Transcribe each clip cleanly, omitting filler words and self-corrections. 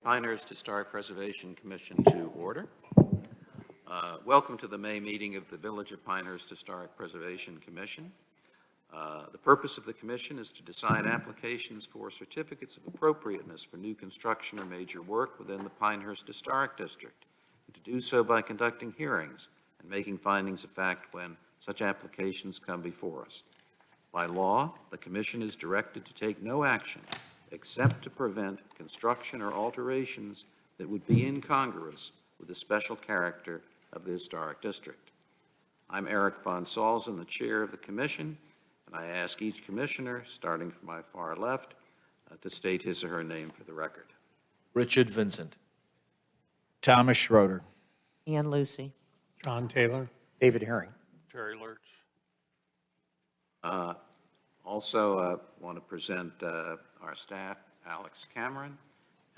Pinehurst Historic Preservation Commission to order. Welcome to the May meeting of the Village of Pinehurst Historic Preservation Commission. The purpose of the commission is to decide applications for certificates of appropriateness for new construction or major work within the Pinehurst Historic District, and to do so by conducting hearings and making findings of fact when such applications come before us. By law, the commission is directed to take no action except to prevent construction or alterations that would be incongruous with the special character of the historic district. I'm Eric von Salzen, the chair of the commission, and I ask each commissioner, starting from my far left, to state his or her name for the record. Richard Vincent. Thomas Schroeder. Ann Lucy. John Taylor. David Herring. Terry Lurch. Also, want to present our staff, Alex Cameron,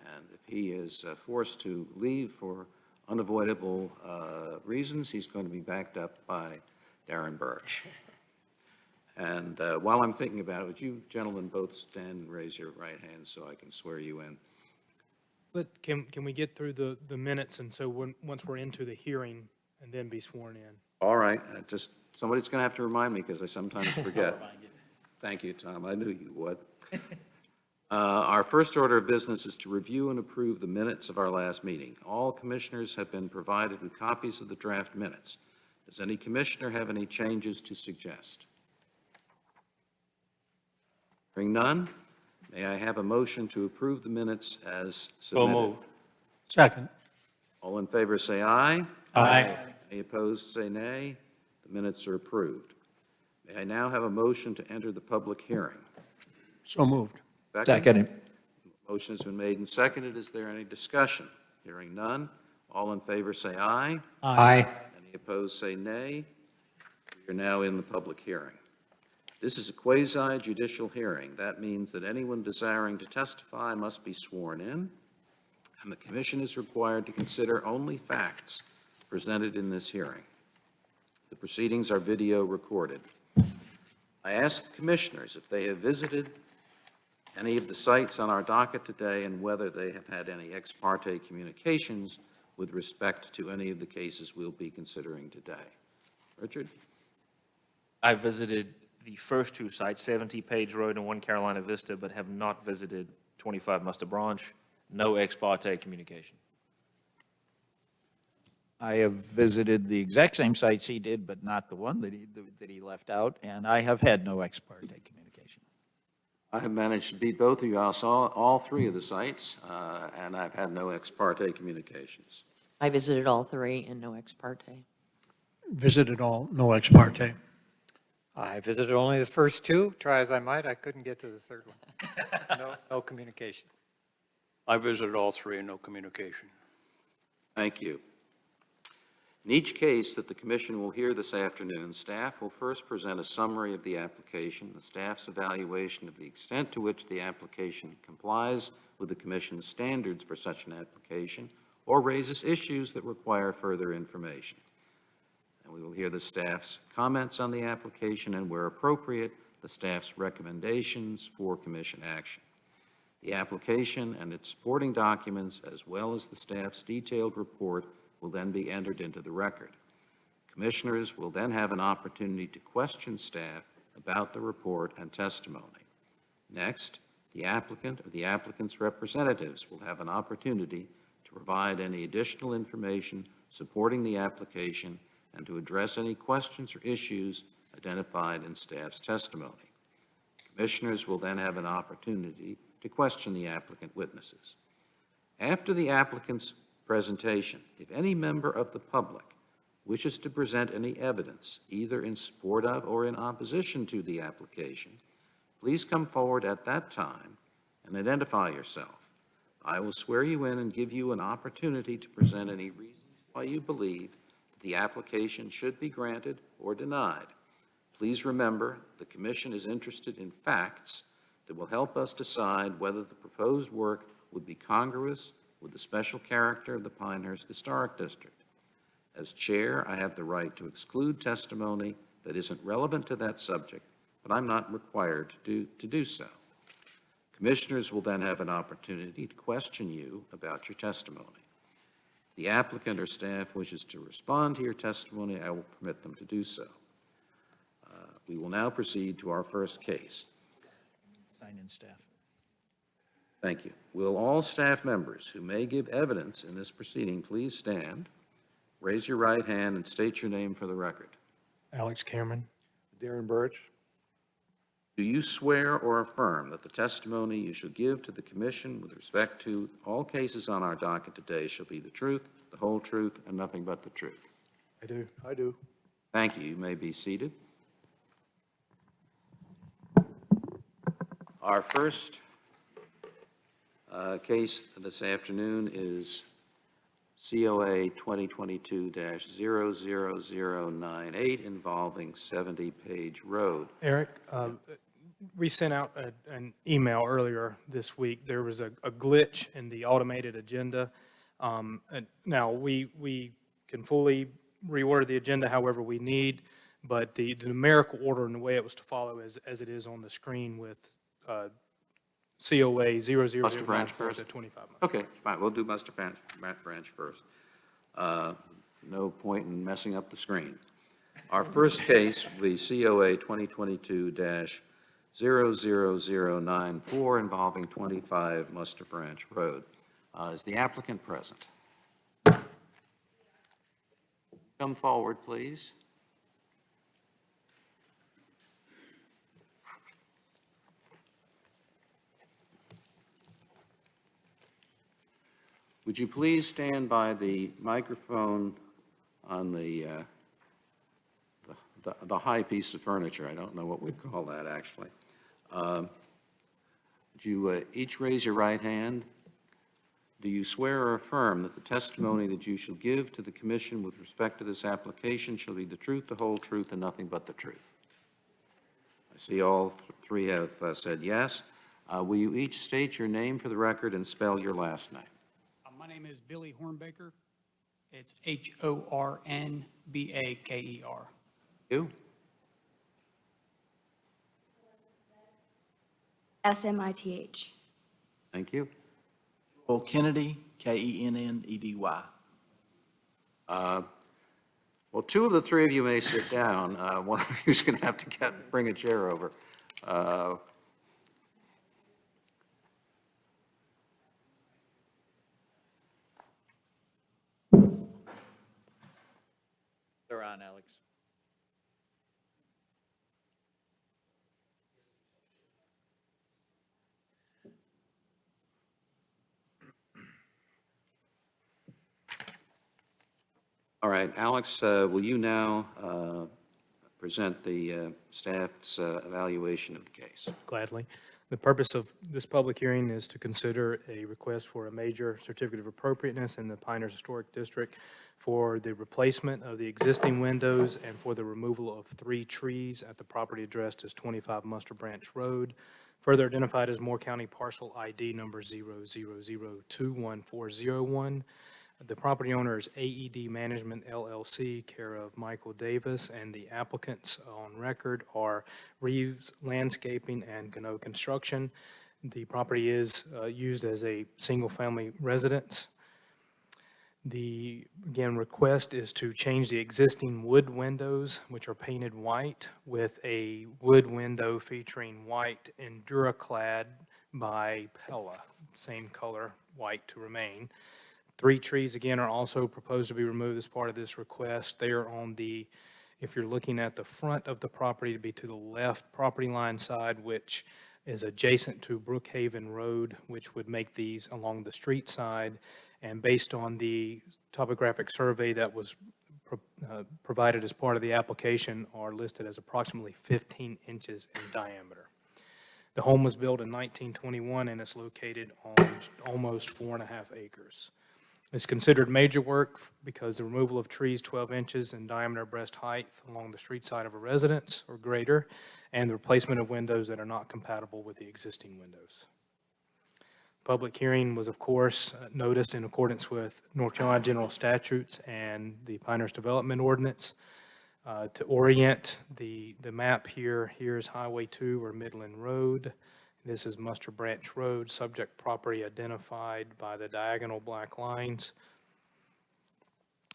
and if he is forced to leave for unavoidable reasons, he's going to be backed up by Darren Birch. And while I'm thinking about it, would you gentlemen both stand and raise your right hand so I can swear you in? But can we get through the minutes, and so once we're into the hearing, and then be sworn in? All right, just somebody's going to have to remind me because I sometimes forget. Thank you, Tom. I knew you would. Our first order of business is to review and approve the minutes of our last meeting. All commissioners have been provided with copies of the draft minutes. Does any commissioner have any changes to suggest? Hearing none, may I have a motion to approve the minutes as submitted? So moved. Second. All in favor say aye. Aye. Any opposed say nay. The minutes are approved. May I now have a motion to enter the public hearing? So moved. Second. Motion has been made and seconded. Is there any discussion? Hearing none. All in favor say aye. Aye. Any opposed say nay. We are now in the public hearing. This is a quasi-judicial hearing. That means that anyone desiring to testify must be sworn in, and the commission is required to consider only facts presented in this hearing. The proceedings are video recorded. I asked the commissioners if they have visited any of the sites on our docket today and whether they have had any ex parte communications with respect to any of the cases we'll be considering today. Richard? I visited the first two sites, 70 Page Road and 1 Carolina Vista, but have not visited 25 Muster Branch. No ex parte communication. I have visited the exact same sites he did, but not the one that he left out, and I have had no ex parte communication. I have managed to beat both of you. I saw all three of the sites, and I've had no ex parte communications. I visited all three and no ex parte. Visited all, no ex parte. I visited only the first two. Try as I might, I couldn't get to the third one. No communication. I visited all three and no communication. Thank you. In each case that the commission will hear this afternoon, staff will first present a summary of the application, the staff's evaluation of the extent to which the application complies with the commission's standards for such an application, or raises issues that require further information. And we will hear the staff's comments on the application and, where appropriate, the staff's recommendations for commission action. The application and its supporting documents, as well as the staff's detailed report, will then be entered into the record. Commissioners will then have an opportunity to question staff about the report and testimony. Next, the applicant or the applicant's representatives will have an opportunity to provide any additional information supporting the application and to address any questions or issues identified in staff's testimony. Commissioners will then have an opportunity to question the applicant witnesses. After the applicant's presentation, if any member of the public wishes to present any evidence, either in support of or in opposition to the application, please come forward at that time and identify yourself. I will swear you in and give you an opportunity to present any reasons why you believe that the application should be granted or denied. Please remember, the commission is interested in facts that will help us decide whether the proposed work would be congruous with the special character of the Pinehurst Historic District. As chair, I have the right to exclude testimony that isn't relevant to that subject, but I'm not required to do so. Commissioners will then have an opportunity to question you about your testimony. If the applicant or staff wishes to respond to your testimony, I will permit them to do so. We will now proceed to our first case. Sign in, staff. Thank you. Will all staff members who may give evidence in this proceeding please stand, raise your right hand, and state your name for the record? Alex Cameron. Darren Birch. Do you swear or affirm that the testimony you shall give to the commission with respect to all cases on our docket today shall be the truth, the whole truth, and nothing but the truth? I do. I do. Thank you. You may be seated. Our first case this afternoon is COA 2022-00098 involving 70 Page Road. Eric, we sent out an email earlier this week. There was a glitch in the automated agenda. And now, we can fully reorder the agenda however we need, but the numerical order and the way it was to follow as it is on the screen with COA 00094 Buster Branch first? to 25. Okay, fine, we'll do Buster Branch first. No point in messing up the screen. Our first case will be COA 2022-00094 involving 25 Buster Branch Road. Is the applicant present? Come forward, please. Would you please stand by the microphone on the high piece of furniture? I don't know what we'd call that, actually. Would you each raise your right hand? Do you swear or affirm that the testimony that you shall give to the commission with respect to this application shall be the truth, the whole truth, and nothing but the truth? I see all three have said yes. Will you each state your name for the record and spell your last name? My name is Billy Hornbaker. It's Hornbaker. You? SMITH. Thank you. Joel Kennedy, Kennedy. Well, two of the three of you may sit down. One of you is going to have to bring a chair over. They're on, Alex. All right, Alex, will you now present the staff's evaluation of the case? Gladly. The purpose of this public hearing is to consider a request for a major certificate of appropriateness in the Pinehurst Historic District for the replacement of the existing windows and for the removal of 3 trees at the property addressed as 25 Muster Branch Road, further identified as Moore County Parcel ID number 000021401. The property owner is AED Management LLC, care of Michael Davis, and the applicants on record are Reeves Landscaping and Gano Construction. The property is used as a single-family residence. The, again, request is to change the existing wood windows, which are painted white, with a wood window featuring white Enduraclad by Pella, same color, white to remain. 3 trees, again, are also proposed to be removed as part of this request. They are on the, if you're looking at the front of the property, to be to the left property line side, which is adjacent to Brookhaven Road, which would make these along the street side. And based on the topographic survey that was provided as part of the application, are listed as approximately 15 inches in diameter. The home was built in 1921, and it's located on almost 4.5 acres. It's considered major work because the removal of trees 12 inches in diameter breast height along the street side of a residence or greater, and the replacement of windows that are not compatible with the existing windows. Public hearing was, of course, noticed in accordance with North Carolina General Statutes and the Pinehurst Development Ordinance. To orient the map here, here's Highway 2 or Midland Road, This is Mustard Branch Road, subject property identified by the diagonal black lines.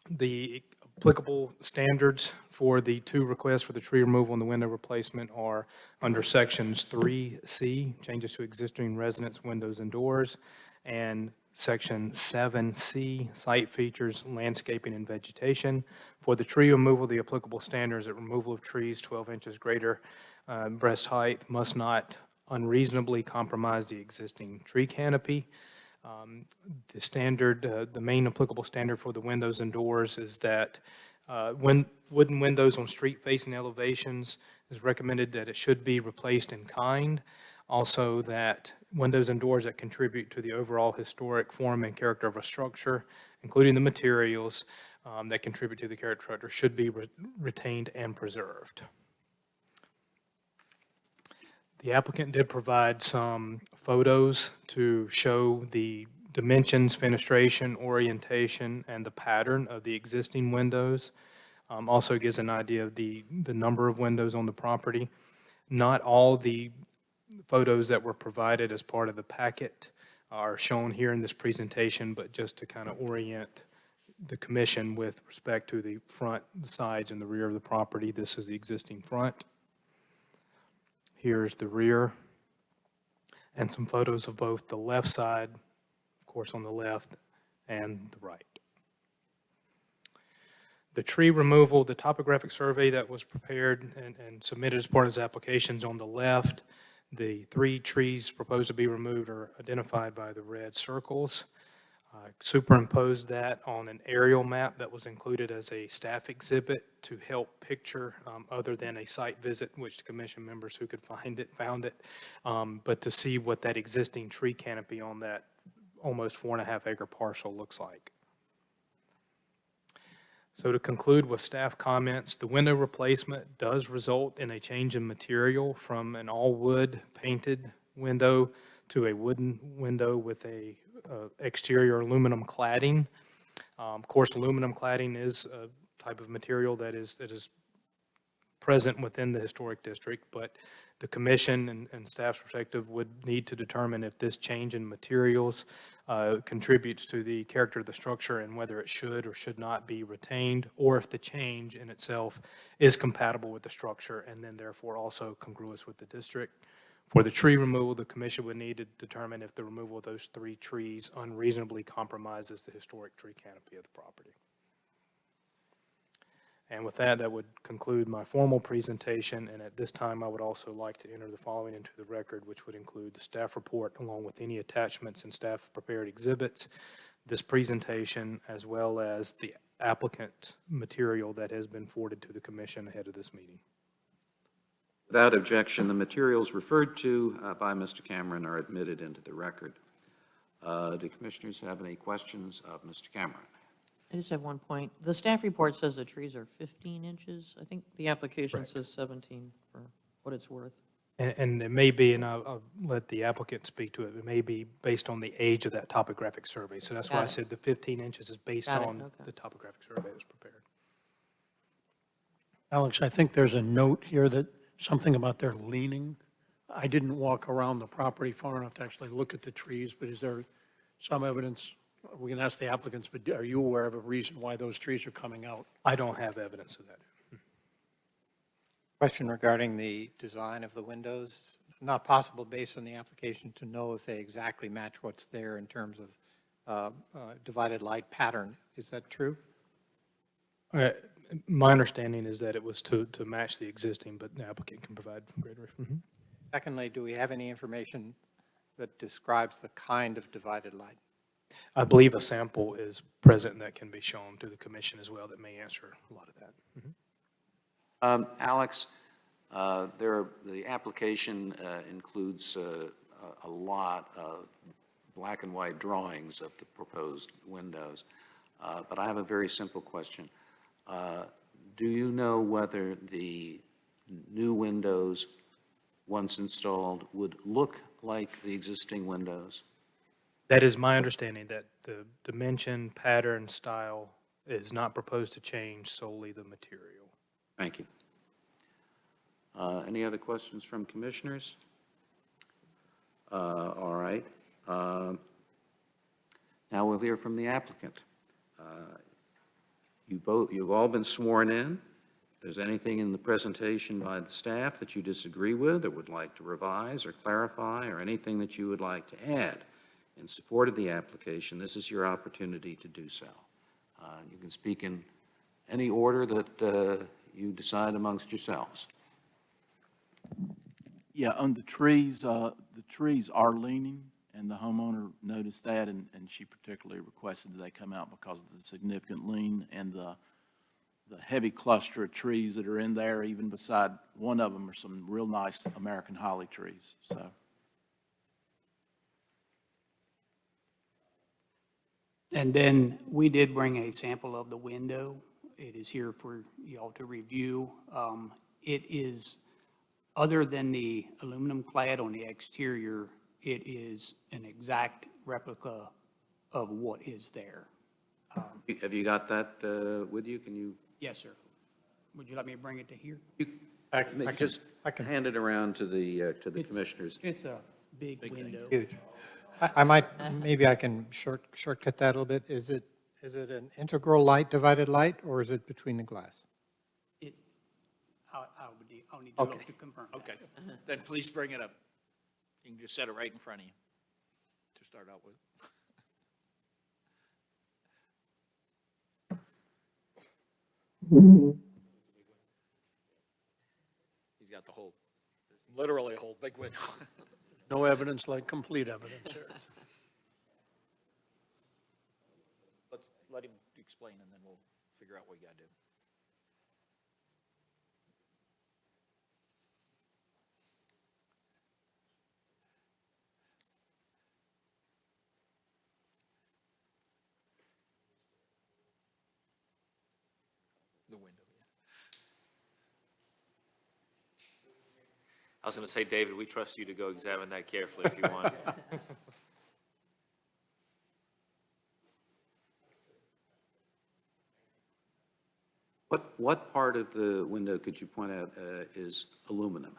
The applicable standards for the two requests for the tree removal and the window replacement are under sections 3C, changes to existing residence windows and doors, and section 7C, site features, landscaping and vegetation. For the tree removal, the applicable standards at removal of trees 12 inches greater breast height must not unreasonably compromise the existing tree canopy. The standard, the main applicable standard for the windows and doors is that when wooden windows on street-facing elevations is recommended that it should be replaced in kind. Also, that windows and doors that contribute to the overall historic form and character of a structure, including the materials that contribute to the character of the structure, should be retained and preserved. The applicant did provide some photos to show the dimensions, fenestration, orientation, and the pattern of the existing windows. Also gives an idea of the number of windows on the property. Not all the photos that were provided as part of the packet are shown here in this presentation, but just to kind of orient the commission with respect to the front, the sides, and the rear of the property. This is the existing front. Here's the rear, and some photos of both the left side, of course on the left, and the right. The tree removal, the topographic survey that was prepared and submitted as part of his applications on the left, the 3 trees proposed to be removed are identified by the red circles. Superimposed that on an aerial map that was included as a staff exhibit to help picture, other than a site visit, which the commission members who could find it found it, but to see what that existing tree canopy on that almost 4.5 acre parcel looks like. So to conclude with staff comments, the window replacement does result in a change in material from an all-wood painted window to a wooden window with a exterior aluminum cladding. Of course, aluminum cladding is a type of material that is present within the historic district, but the commission and staff's perspective would need to determine if this change in materials contributes to the character of the structure and whether it should or should not be retained, or if the change in itself is compatible with the structure and then therefore also congruous with the district. For the tree removal, the commission would need to determine if the removal of those 3 trees unreasonably compromises the historic tree canopy of the property. And with that, that would conclude my formal presentation, and at this time, I would also like to enter the following into the record, which would include the staff report along with any attachments and staff-prepared exhibits, this presentation, as well as the applicant material that has been forwarded to the commission ahead of this meeting. Without objection, the materials referred to by Mr. Cameron are admitted into the record. Do commissioners have any questions of Mr. Cameron? I just have one point. The staff report says the trees are 15 inches. I think the application Correct. says 17 for what it's worth. And it may be, and I'll let the applicant speak to it, it may be based on the age of that topographic survey. So that's why I Got it. said the 15 inches is based Got it, on okay. the topographic survey that was prepared. Alex, I think there's a note here that something about their leaning. I didn't walk around the property far enough to actually look at the trees, but is there some evidence? We can ask the applicants, but are you aware of a reason why those trees are coming out? I don't have evidence of that. Question regarding the design of the windows. Not possible based on the application to know if they exactly match what's there in terms of divided light pattern. Is that true? My understanding is that it was to match the existing, but the applicant can provide greater. Secondly, do we have any information that describes the kind of divided light? I believe a sample is present that can be shown to the commission as well that may answer a lot of that. Alex, the application includes a lot of black and white drawings of the proposed windows, but I have a very simple question. Do you know whether the new windows, once installed, would look like the existing windows? That is my understanding, that the dimension, pattern, style is not proposed to change, solely the material. Thank you. Any other questions from commissioners? All right. Now we'll hear from the applicant. You've all been sworn in. If there's anything in the presentation by the staff that you disagree with or would like to revise or clarify, or anything that you would like to add in support of the application, this is your opportunity to do so. You can speak in any order that you decide amongst yourselves. Yeah, on the trees are leaning, and the homeowner noticed that, and she particularly requested that they come out because of the significant lean and the heavy cluster of trees that are in there. Even beside one of them are some real nice American holly trees, so. And then we did bring a sample of the window. It is here for y'all to review. It is, other than the aluminum clad on the exterior, it is an exact replica of what is there. Have you got that with you? Can you? Yes, sir. Would you like me to bring it to here? Just hand it around to the commissioners. It's a big window. Huge. I might, maybe I can shortcut that a little bit. Is it an integral light, divided light, or is it between the glass? I'll need to look to confirm that. Okay, then please bring it up. You can just set it right in front of you to start out with. He's got the whole, literally a whole big window. No evidence like complete evidence here. Let's let him explain, and then we'll figure out what you got to do. The window, yeah. I was going to say, David, we trust you to go examine that carefully if you want. What part of the window could you point out is aluminum?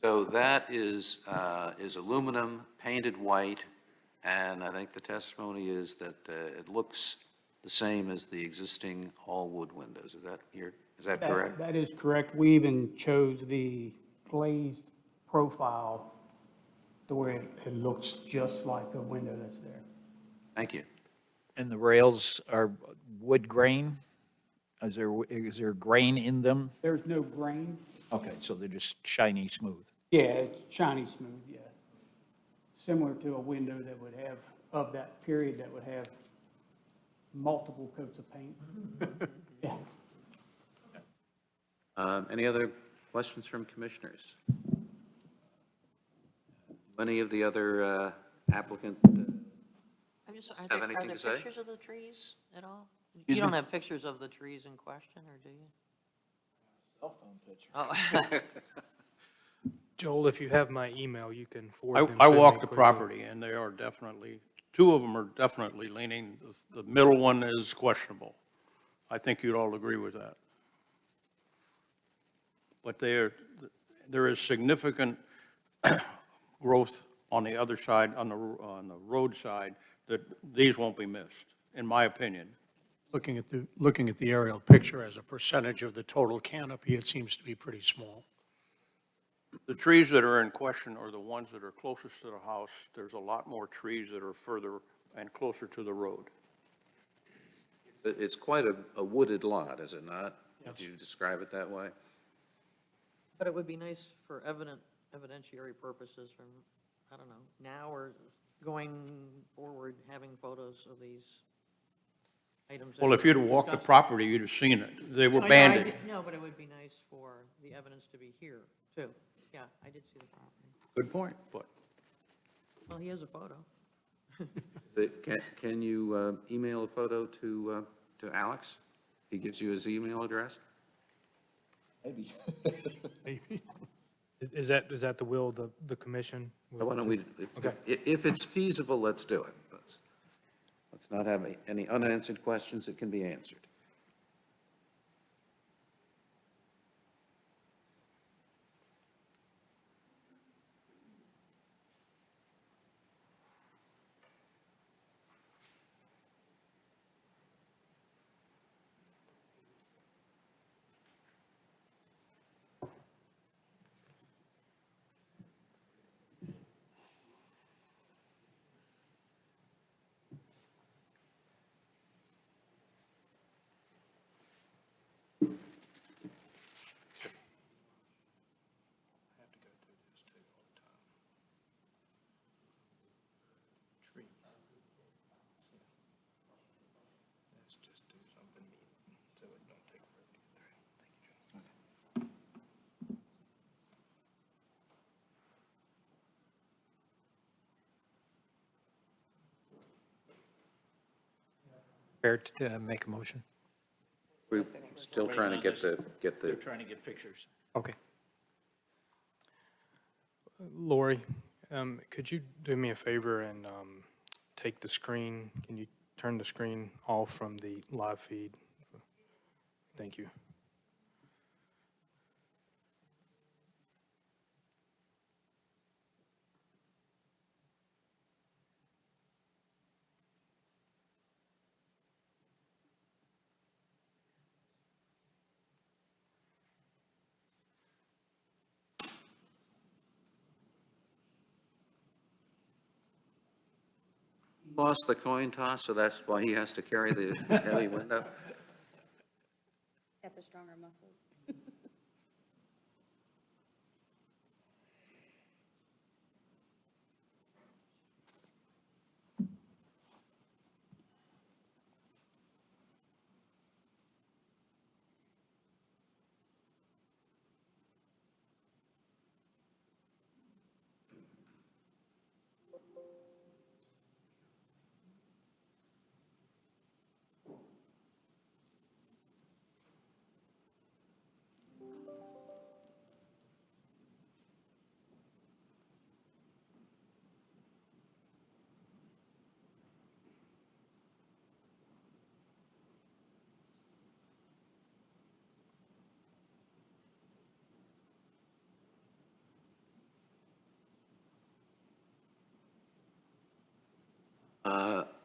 So that is aluminum, painted white, and I think the testimony is that it looks the same as the existing all-wood windows. Is that correct? That is correct. We even chose the glazed profile to where it looks just like a window that's there. Thank you. And the rails are wood grain? Is there grain in them? There's no grain. Okay, so they're just shiny, smooth. Yeah, it's shiny smooth, yeah. Similar to a window that would have, of that period, that would have multiple coats of paint. Yeah. Any other questions from commissioners? Any of the other applicant? I'm just, Have are anything there to say? pictures of the trees at all? Excuse You don't me? have pictures of the trees in question, or do you? Cell phone picture. Oh, Joel, if you have my email, you can forward them I to me walked the quickly. property, and they are definitely, two of them are definitely leaning. The middle one is questionable. I think you'd all agree with that. But there is significant growth on the other side, on the road side, that these won't be missed, in my opinion. Looking at the aerial picture as a percentage of the total canopy, it seems to be pretty small. The trees that are in question are the ones that are closest to the house. There's a lot more trees that are further and closer to the road. It's quite a wooded lot, is it not? Would you describe it that way? but it would be nice for evidentiary purposes from, I don't know, now or going forward, having photos of these items. that Well, if we're you'd have walked the discussing. property, you'd have seen it. They were Oh, yeah, banded. No, but it would be nice for the evidence to be here, too. Yeah, I did see the property. Good point, but Well, he has a photo. Can you email a photo to Alex? He gives you his email address? Maybe. Is that the will of the commission? Why don't we, if it's feasible, let's do it. Let's Let's not have any unanswered questions that can be answered. Prepared to make a motion? We're still trying to get They're the, trying to get pictures. Okay. Lori, could you do me a favor and take the screen, can you turn the screen off from the live feed? Thank you. lost the coin toss, so that's why he has to carry the heavy window. Got the stronger muscles.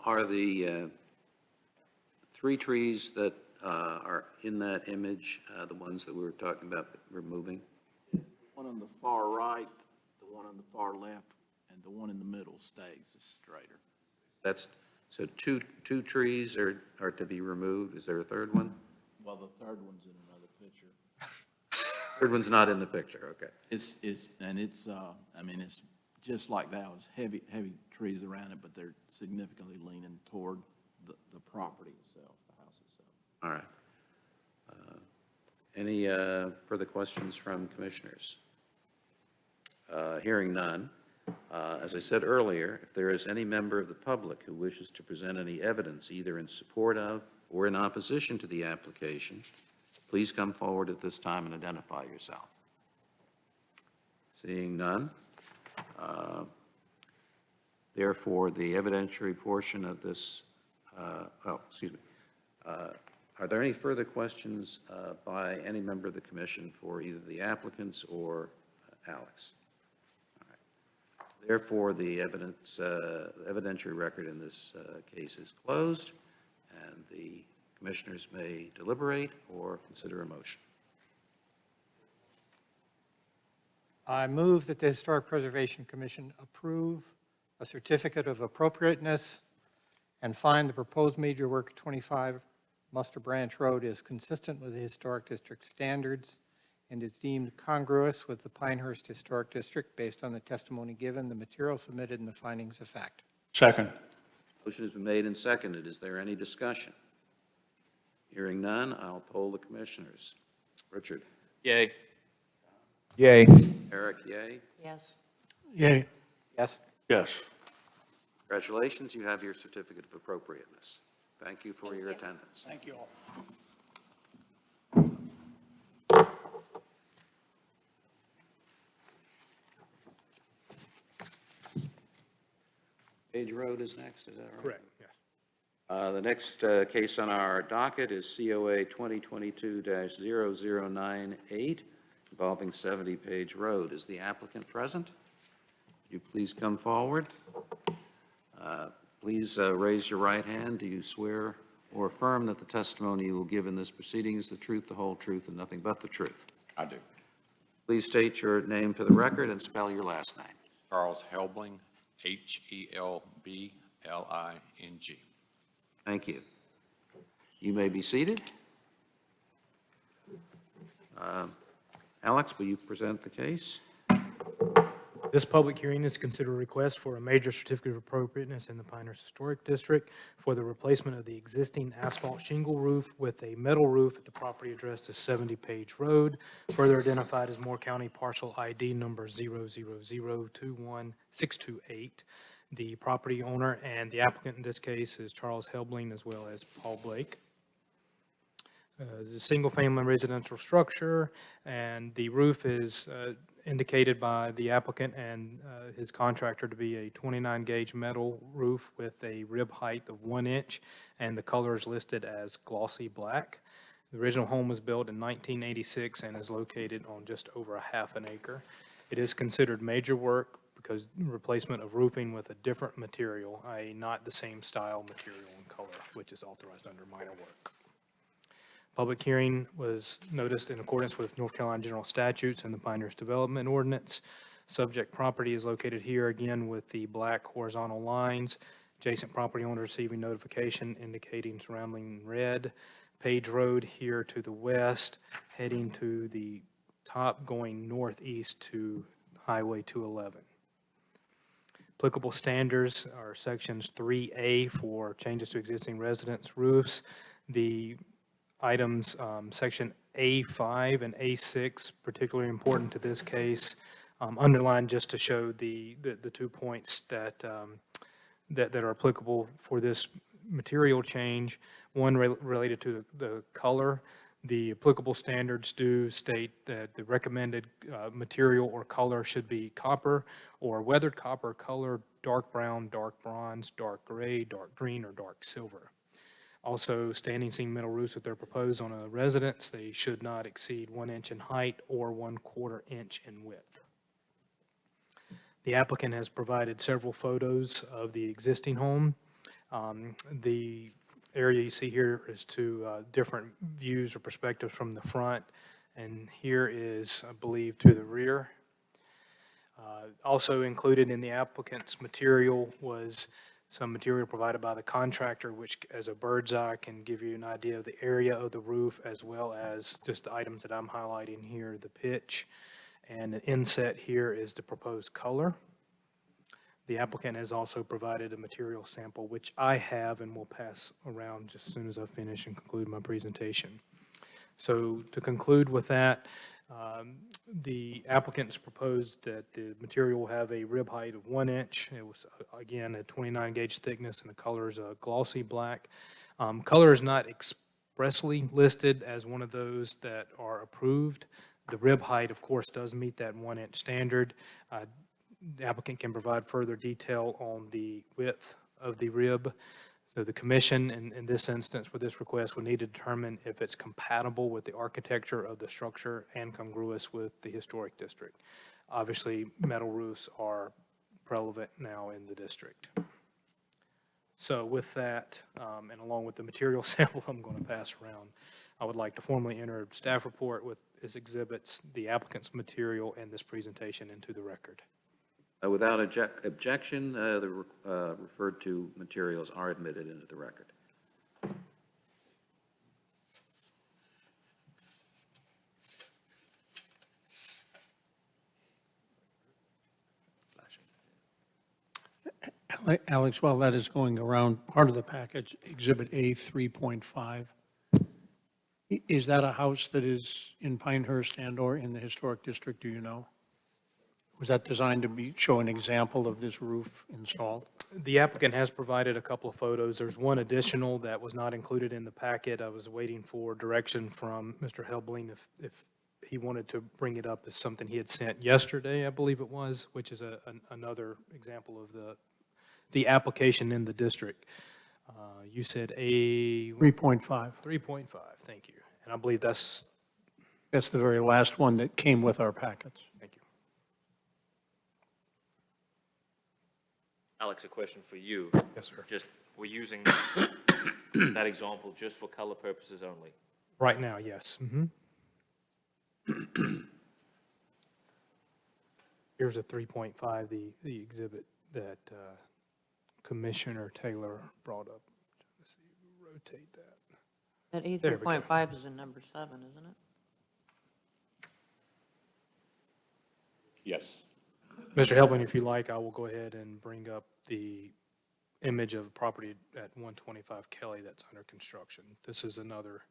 Are the three trees that are in that image the ones that we were talking about removing? One on the far right, the one on the far left, and the one in the middle stays straighter. That's, so two trees are to be removed. Is there a third one? Well, the third one's in another picture. Third one's not in the picture, okay. It's just like that, it's heavy trees around it, but they're significantly leaning toward the property itself, the house itself. All right. Any further questions from commissioners? Hearing none. As I said earlier, if there is any member of the public who wishes to present any evidence either in support of or in opposition to the application, please come forward at this time and identify yourself. Seeing none. Therefore, the evidentiary portion of this, are there any further questions by any member of the commission for either the applicants or Alex? All right. Therefore, the evidentiary record in this case is closed, and the commissioners may deliberate or consider a motion. I move that the Historic Preservation Commission approve a certificate of appropriateness and find the proposed major work at 25 Muster Branch Road is consistent with the Historic District standards and is deemed congruous with the Pinehurst Historic District based on the testimony given, the material submitted, and the findings of fact. Second. Motion has been made and seconded. Is there any discussion? Hearing none, I'll poll the commissioners. Richard? Yay. Yay. Eric, yay? Yes. Yay. Yes? Yes. Congratulations, you have your certificate of appropriateness. Thank you for your attendance. Thank you all. Page Road is next, is that right? Correct, yes. The next case on our docket is COA 2022-0098 involving 70 Page Road. Is the applicant present? Would you please come forward? Please raise your right hand. Do you swear or affirm that the testimony you will give in this proceeding is the truth, the whole truth, and nothing but the truth? I do. Please state your name for the record and spell your last name. Charles Helbling, Helbling. Thank you. You may be seated. Alex, will you present the case? This public hearing is to consider a request for a major certificate of appropriateness in the Pinehurst Historic District for the replacement of the existing asphalt shingle roof with a metal roof at the property addressed as 70 Page Road, further identified as Moore County Parcel ID number 000021628. The property owner and the applicant in this case is Charles Helbling as well as Paul Blake. It's a single-family residential structure, and the roof is indicated by the applicant and his contractor to be a 29-gauge metal roof with a rib height of 1 inch, and the color is listed as glossy black. The original home was built in 1986 and is located on just over a half an acre. It is considered major work because replacement of roofing with a different material, i.e. not the same style, material, and color, which is authorized under minor work. Public hearing was noticed in accordance with North Carolina General Statutes and the Pinehurst Development Ordinance. Subject property is located here again with the black horizontal lines. Adjacent property owner receiving notification indicating surrounding red. Page Road here to the west, heading to the top going northeast to Highway 211. Applicable standards are sections 3A for changes to existing residence roofs. The items, section A5 and A6, particularly important to this case, underlined just to show the 2 points that are applicable for this material change. One related to the color. The applicable standards do state that the recommended material or color should be copper or weathered copper color, dark brown, dark bronze, dark gray, dark green, or dark silver. Also, standing seam metal roofs, if they're proposed on a residence, they should not exceed 1 inch in height or 1/4 inch in width. The applicant has provided several photos of the existing home. The area you see here is to different views or perspectives from the front, and here is, I believe, to the rear. Also included in the applicant's material was some material provided by the contractor, which as a bird's eye can give you an idea of the area of the roof as well as just the items that I'm highlighting here, the pitch. And an inset here is the proposed color. The applicant has also provided a material sample, which I have and will pass around just as soon as I finish and conclude my presentation. So to conclude with that, the applicants proposed that the material will have a rib height of 1 inch. It was, again, a 29 gauge thickness, and the color is a glossy black. Color is not expressly listed as one of those that are approved. The rib height, of course, does meet that 1 inch standard. The applicant can provide further detail on the width of the rib. So the commission, in this instance, for this request, would need to determine if it's compatible with the architecture of the structure and congruous with the historic district. Obviously, metal roofs are relevant now in the district. So with that, and along with the material sample I'm going to pass around, I would like to formally enter a staff report with its exhibits, the applicant's material, and this presentation into the record. Without objection, the referred to materials are admitted into the record. Alex, while that is going around, part of the package, Exhibit A 3.5, is that a house that is in Pinehurst and/or in the historic district, do you know? Was that designed to show an example of this roof installed? The applicant has provided a couple of photos. There's one additional that was not included in the packet. I was waiting for direction from Mr. Helbling if he wanted to bring it up as something he had sent yesterday, I believe it was, which is another example of the application in the district. You said a 3.5. 3.5, thank you. And I believe that's, That's the very last one that came with our packets. thank you. Alex, a question for you. Yes, sir. Just, we're using that example just for color purposes only. Right now, yes. Here's a 3.5, the exhibit that Commissioner Taylor brought up. Let's see, rotate that. That There we go. 83.5 is in number 7, isn't it? Yes. Mr. Helpling, if you like, I will go ahead and bring up the image of the property at 125 Kelly that's under construction. This is another,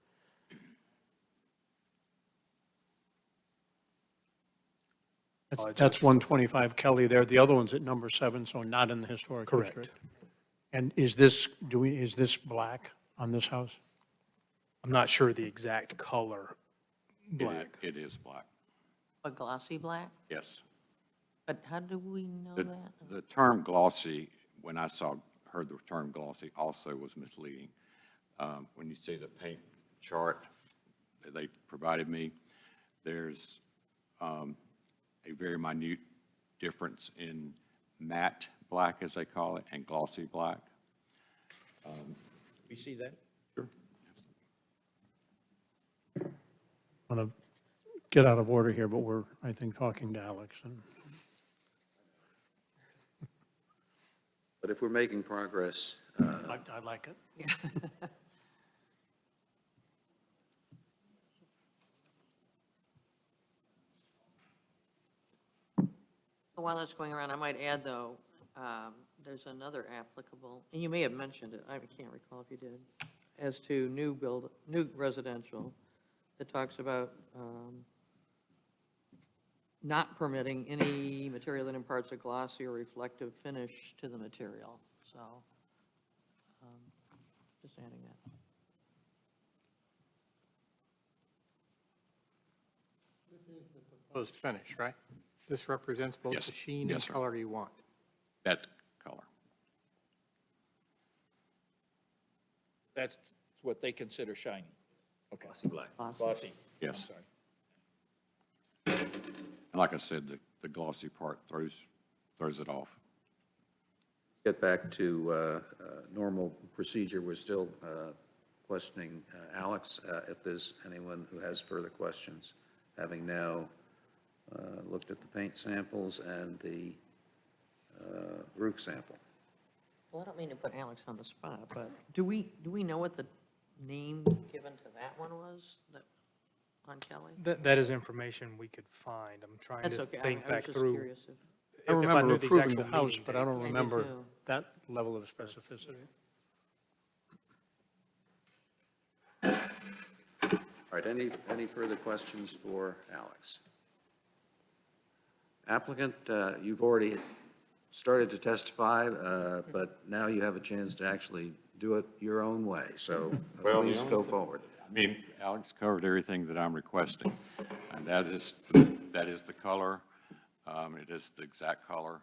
That's 125 Kelly there. The other one's at number 7, so not in the historic correct. district. And is this, is this black on this house? I'm not sure the exact color black. It is black, A glossy black? yes. But how do we know The, that? the term glossy, when I heard the term glossy, also was misleading. When you see the paint chart that they provided me, there's a very minute difference in matte black, as they call it, and glossy black. We see that? Sure. I want to get out of order here, but we're, I think, talking to Alex. And But if we're making progress, I like it. While that's going around, I might add, though, there's another applicable, and you may have mentioned it, I can't recall if you did, as to new residential, that talks about not permitting any material that imparts a glossy or reflective finish to the material, so, just adding that. Proposed finish, right? This represents both Yes. the sheen Yes, and sir. color you want. That color. That's what they consider shiny. Okay. Glossy black. Glossy. Yes. I'm sorry. And like I said, the glossy part throws it off. get back to normal procedure. We're still questioning Alex, if there's anyone who has further questions, having now looked at the paint samples and the roof sample. Well, I don't mean to put Alex on the spot, but do we know what the name given to that one was, that, on Kelly? That is information we could find. I'm trying That's to okay, think I was back just through. curious if. I if remember knew the approving actual the house, meeting but I date. don't Yeah, I did remember too. that level of specificity. All right, any further questions for Alex? Applicant, you've already started to testify, but now you have a chance to actually do it your own way, so please go forward. I mean, Alex covered everything that I'm requesting, and that is the color. It is the exact color.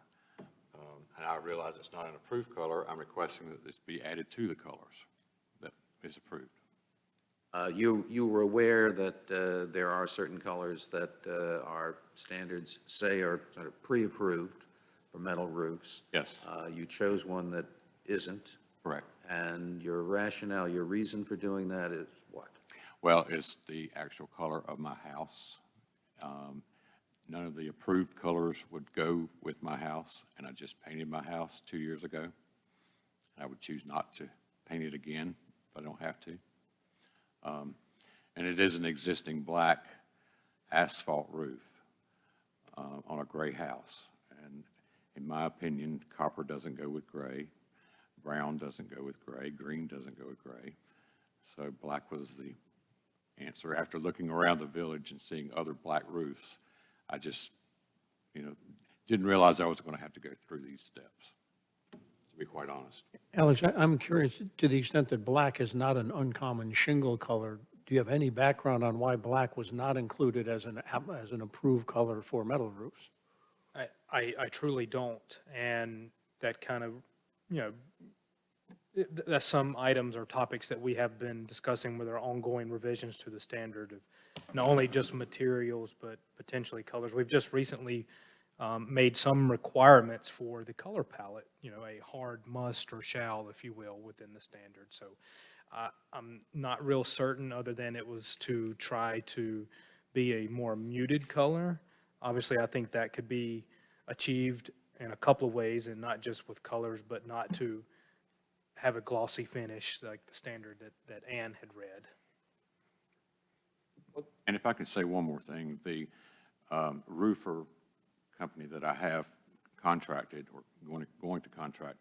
And I realize it's not an approved color. I'm requesting that this be added to the colors that is approved. You were aware that there are certain colors that our standards say are sort of pre-approved for metal roofs. Yes. You chose one that isn't, Correct. and your rationale, your reason for doing that is what? Well, it's the actual color of my house. None of the approved colors would go with my house, and I just painted my house 2 years ago. I would choose not to paint it again if I don't have to. And it is an existing black asphalt roof on a gray house. And in my opinion, copper doesn't go with gray, brown doesn't go with gray, green doesn't go with gray. So black was the answer. After looking around the village and seeing other black roofs, I just, didn't realize I was going to have to go through these steps, to be quite honest. Alex, I'm curious, to the extent that black is not an uncommon shingle color, do you have any background on why black was not included as an approved color for metal roofs? I truly don't, and that kind of, That's some items or topics that we have been discussing with our ongoing revisions to the standard of not only just materials, but potentially colors. We've just recently made some requirements for the color palette, a hard must or shall, if you will, within the standard. So I'm not real certain, other than it was to try to be a more muted color. Obviously, I think that could be achieved in a couple of ways, and not just with colors, but not to have a glossy finish like the standard that Ann had read. And if I could say one more thing, the roofer company that I have contracted or going to contract,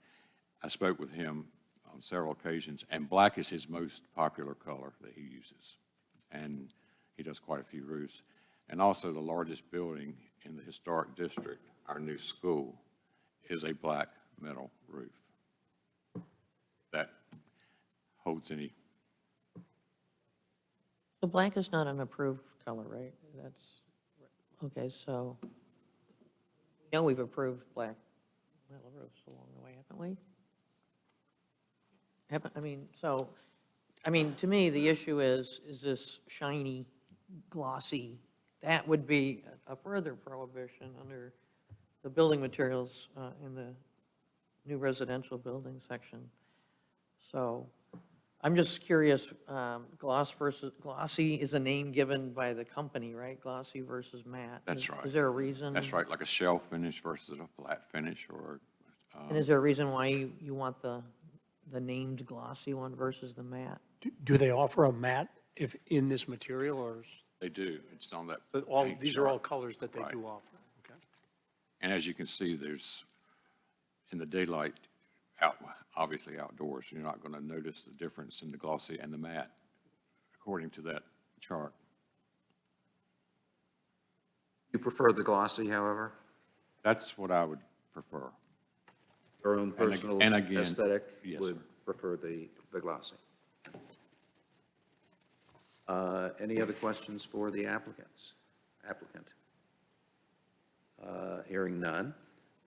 I spoke with him on several occasions, and black is his most popular color that he uses. And he does quite a few roofs. And also the largest building in the historic district, our new school, is a black metal roof. That holds any. So black is not an approved color, right? Okay, so, we've approved black metal roofs along the way, haven't we? To me, the issue is this shiny, glossy? That would be a further prohibition under the building materials in the new residential building section. So I'm just curious, glossy is a name given by the company, right? Glossy versus matte. That's right. Is there a reason? That's right, like a shell finish versus a flat finish, or. And is there a reason why you want the named glossy one versus the matte? Do they offer a matte if in this material, or is They do, it's on that. but all, paint these are all chart. colors that they Right. do offer? Okay. And as you can see, there's, in the daylight, obviously outdoors, you're not going to notice the difference in the glossy and the matte, according to that chart. You prefer the glossy, however? That's what I would prefer. Your own personal and again, aesthetic yes, would sir. prefer the glossy. Any other questions for the applicant? Hearing none.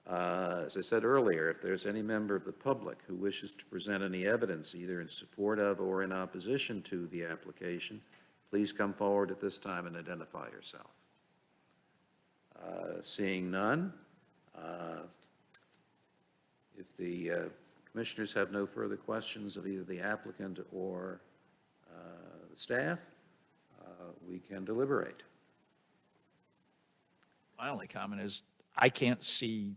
As I said earlier, if there's any member of the public who wishes to present any evidence either in support of or in opposition to the application, please come forward at this time and identify yourself. Seeing none, if the commissioners have no further questions of either the applicant or the staff, we can deliberate. My only comment is, I can't see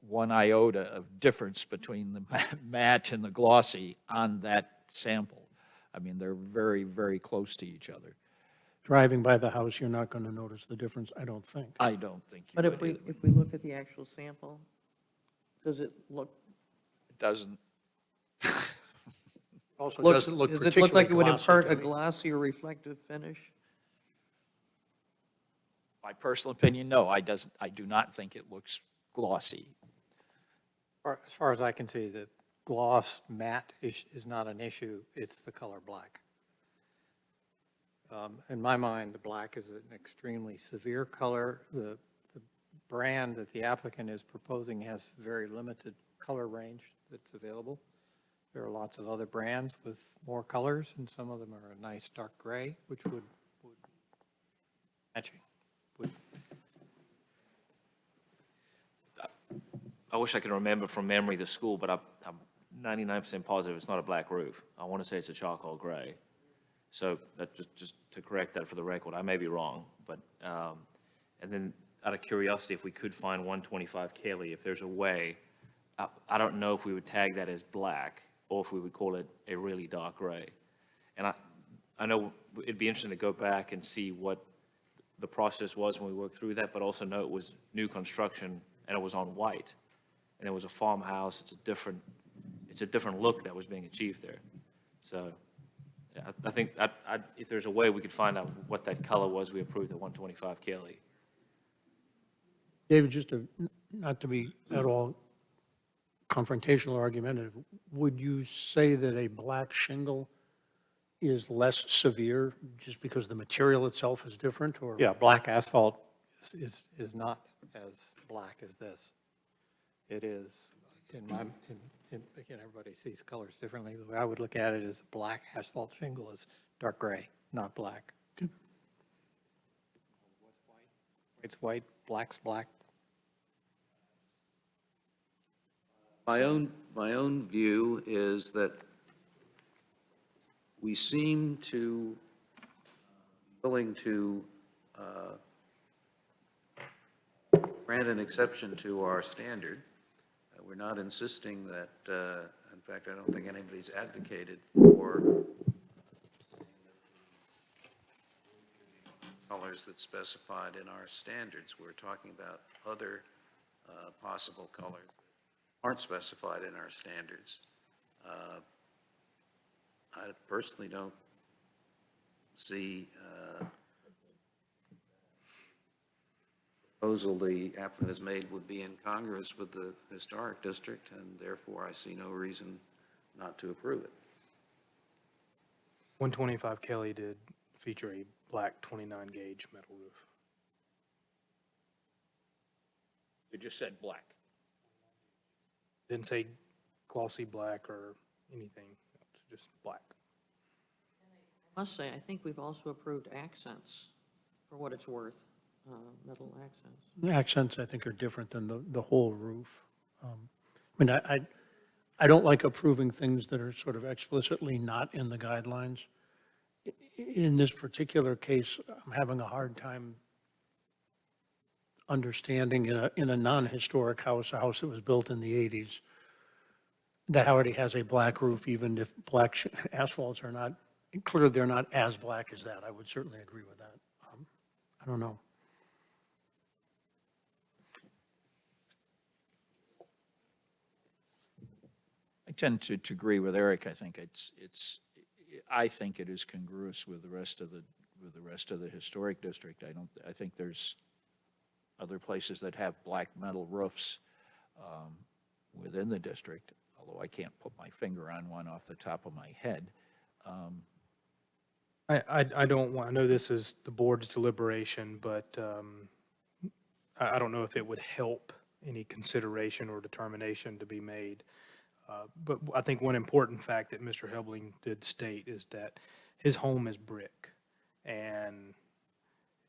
one iota of difference between the matte and the glossy on that sample. I mean, they're very, very close to each other. Driving by the house, you're not going to notice the difference, I don't think. I don't think you But would if we either. look at the actual sample, does it look? It doesn't, Also, Look, doesn't look does it particularly look like it would glossy impart to a me. glossy or reflective finish? my personal opinion, no, I do not think it looks glossy. As far as I can see, the gloss matte is not an issue, it's the color black. In my mind, the black is an extremely severe color. The brand that the applicant is proposing has very limited color range that's available. There are lots of other brands with more colors, and some of them are a nice dark gray, which would matching. I wish I could remember from memory the school, but I'm 99% positive it's not a black roof. I want to say it's a charcoal gray. So that just to correct that for the record, I may be wrong, but, and then out of curiosity, if we could find 125 Kelly, if there's a way, I don't know if we would tag that as black or if we would call it a really dark gray. And I know it'd be interesting to go back and see what the process was when we worked through that, but also know it was new construction and it was on white. And it was a farmhouse, it's a different look that was being achieved there. So yeah, I think if there's a way we could find out what that color was, we approved at 125 Kelly. David, just not to be at all confrontational or argumentative, would you say that a black shingle is less severe just because the material itself is different, or? Yeah, black asphalt is not as black as this. It is, in again, everybody sees colors differently. The way I would look at it is black asphalt shingle is dark gray, not black. It's white, black's black. My own view is that we seem to willing to grant an exception to our standard. We're not insisting that, in fact, I don't think anybody's advocated for colors that's specified in our standards. We're talking about other possible colors that aren't specified in our standards. I personally don't see proposal the applicant has made would be incongruous with the historic district, and therefore I see no reason not to approve it. 125 Kelly did feature a black 29 gauge metal roof. You just said black. Didn't say glossy black or anything, just black. I must say, I think we've also approved accents, for what it's worth, metal accents. The accents, I think, are different than the whole roof. I mean, I don't like approving things that are sort of explicitly not in the guidelines. In this particular case, I'm having a hard time understanding in a non-historic house, a house that was built in the 80s, that already has a black roof, even if black asphalts are not, clearly they're not as black as that. I would certainly agree with that. I don't know. I tend to agree with Eric. I think I think it is congruous with the rest of the historic district. I think there's other places that have black metal roofs within the district, although I can't put my finger on one off the top of my head. I don't want, I know this is the board's deliberation, but I don't know if it would help any consideration or determination to be made. But I think one important fact that Mr. Hebling did state is that his home is brick. And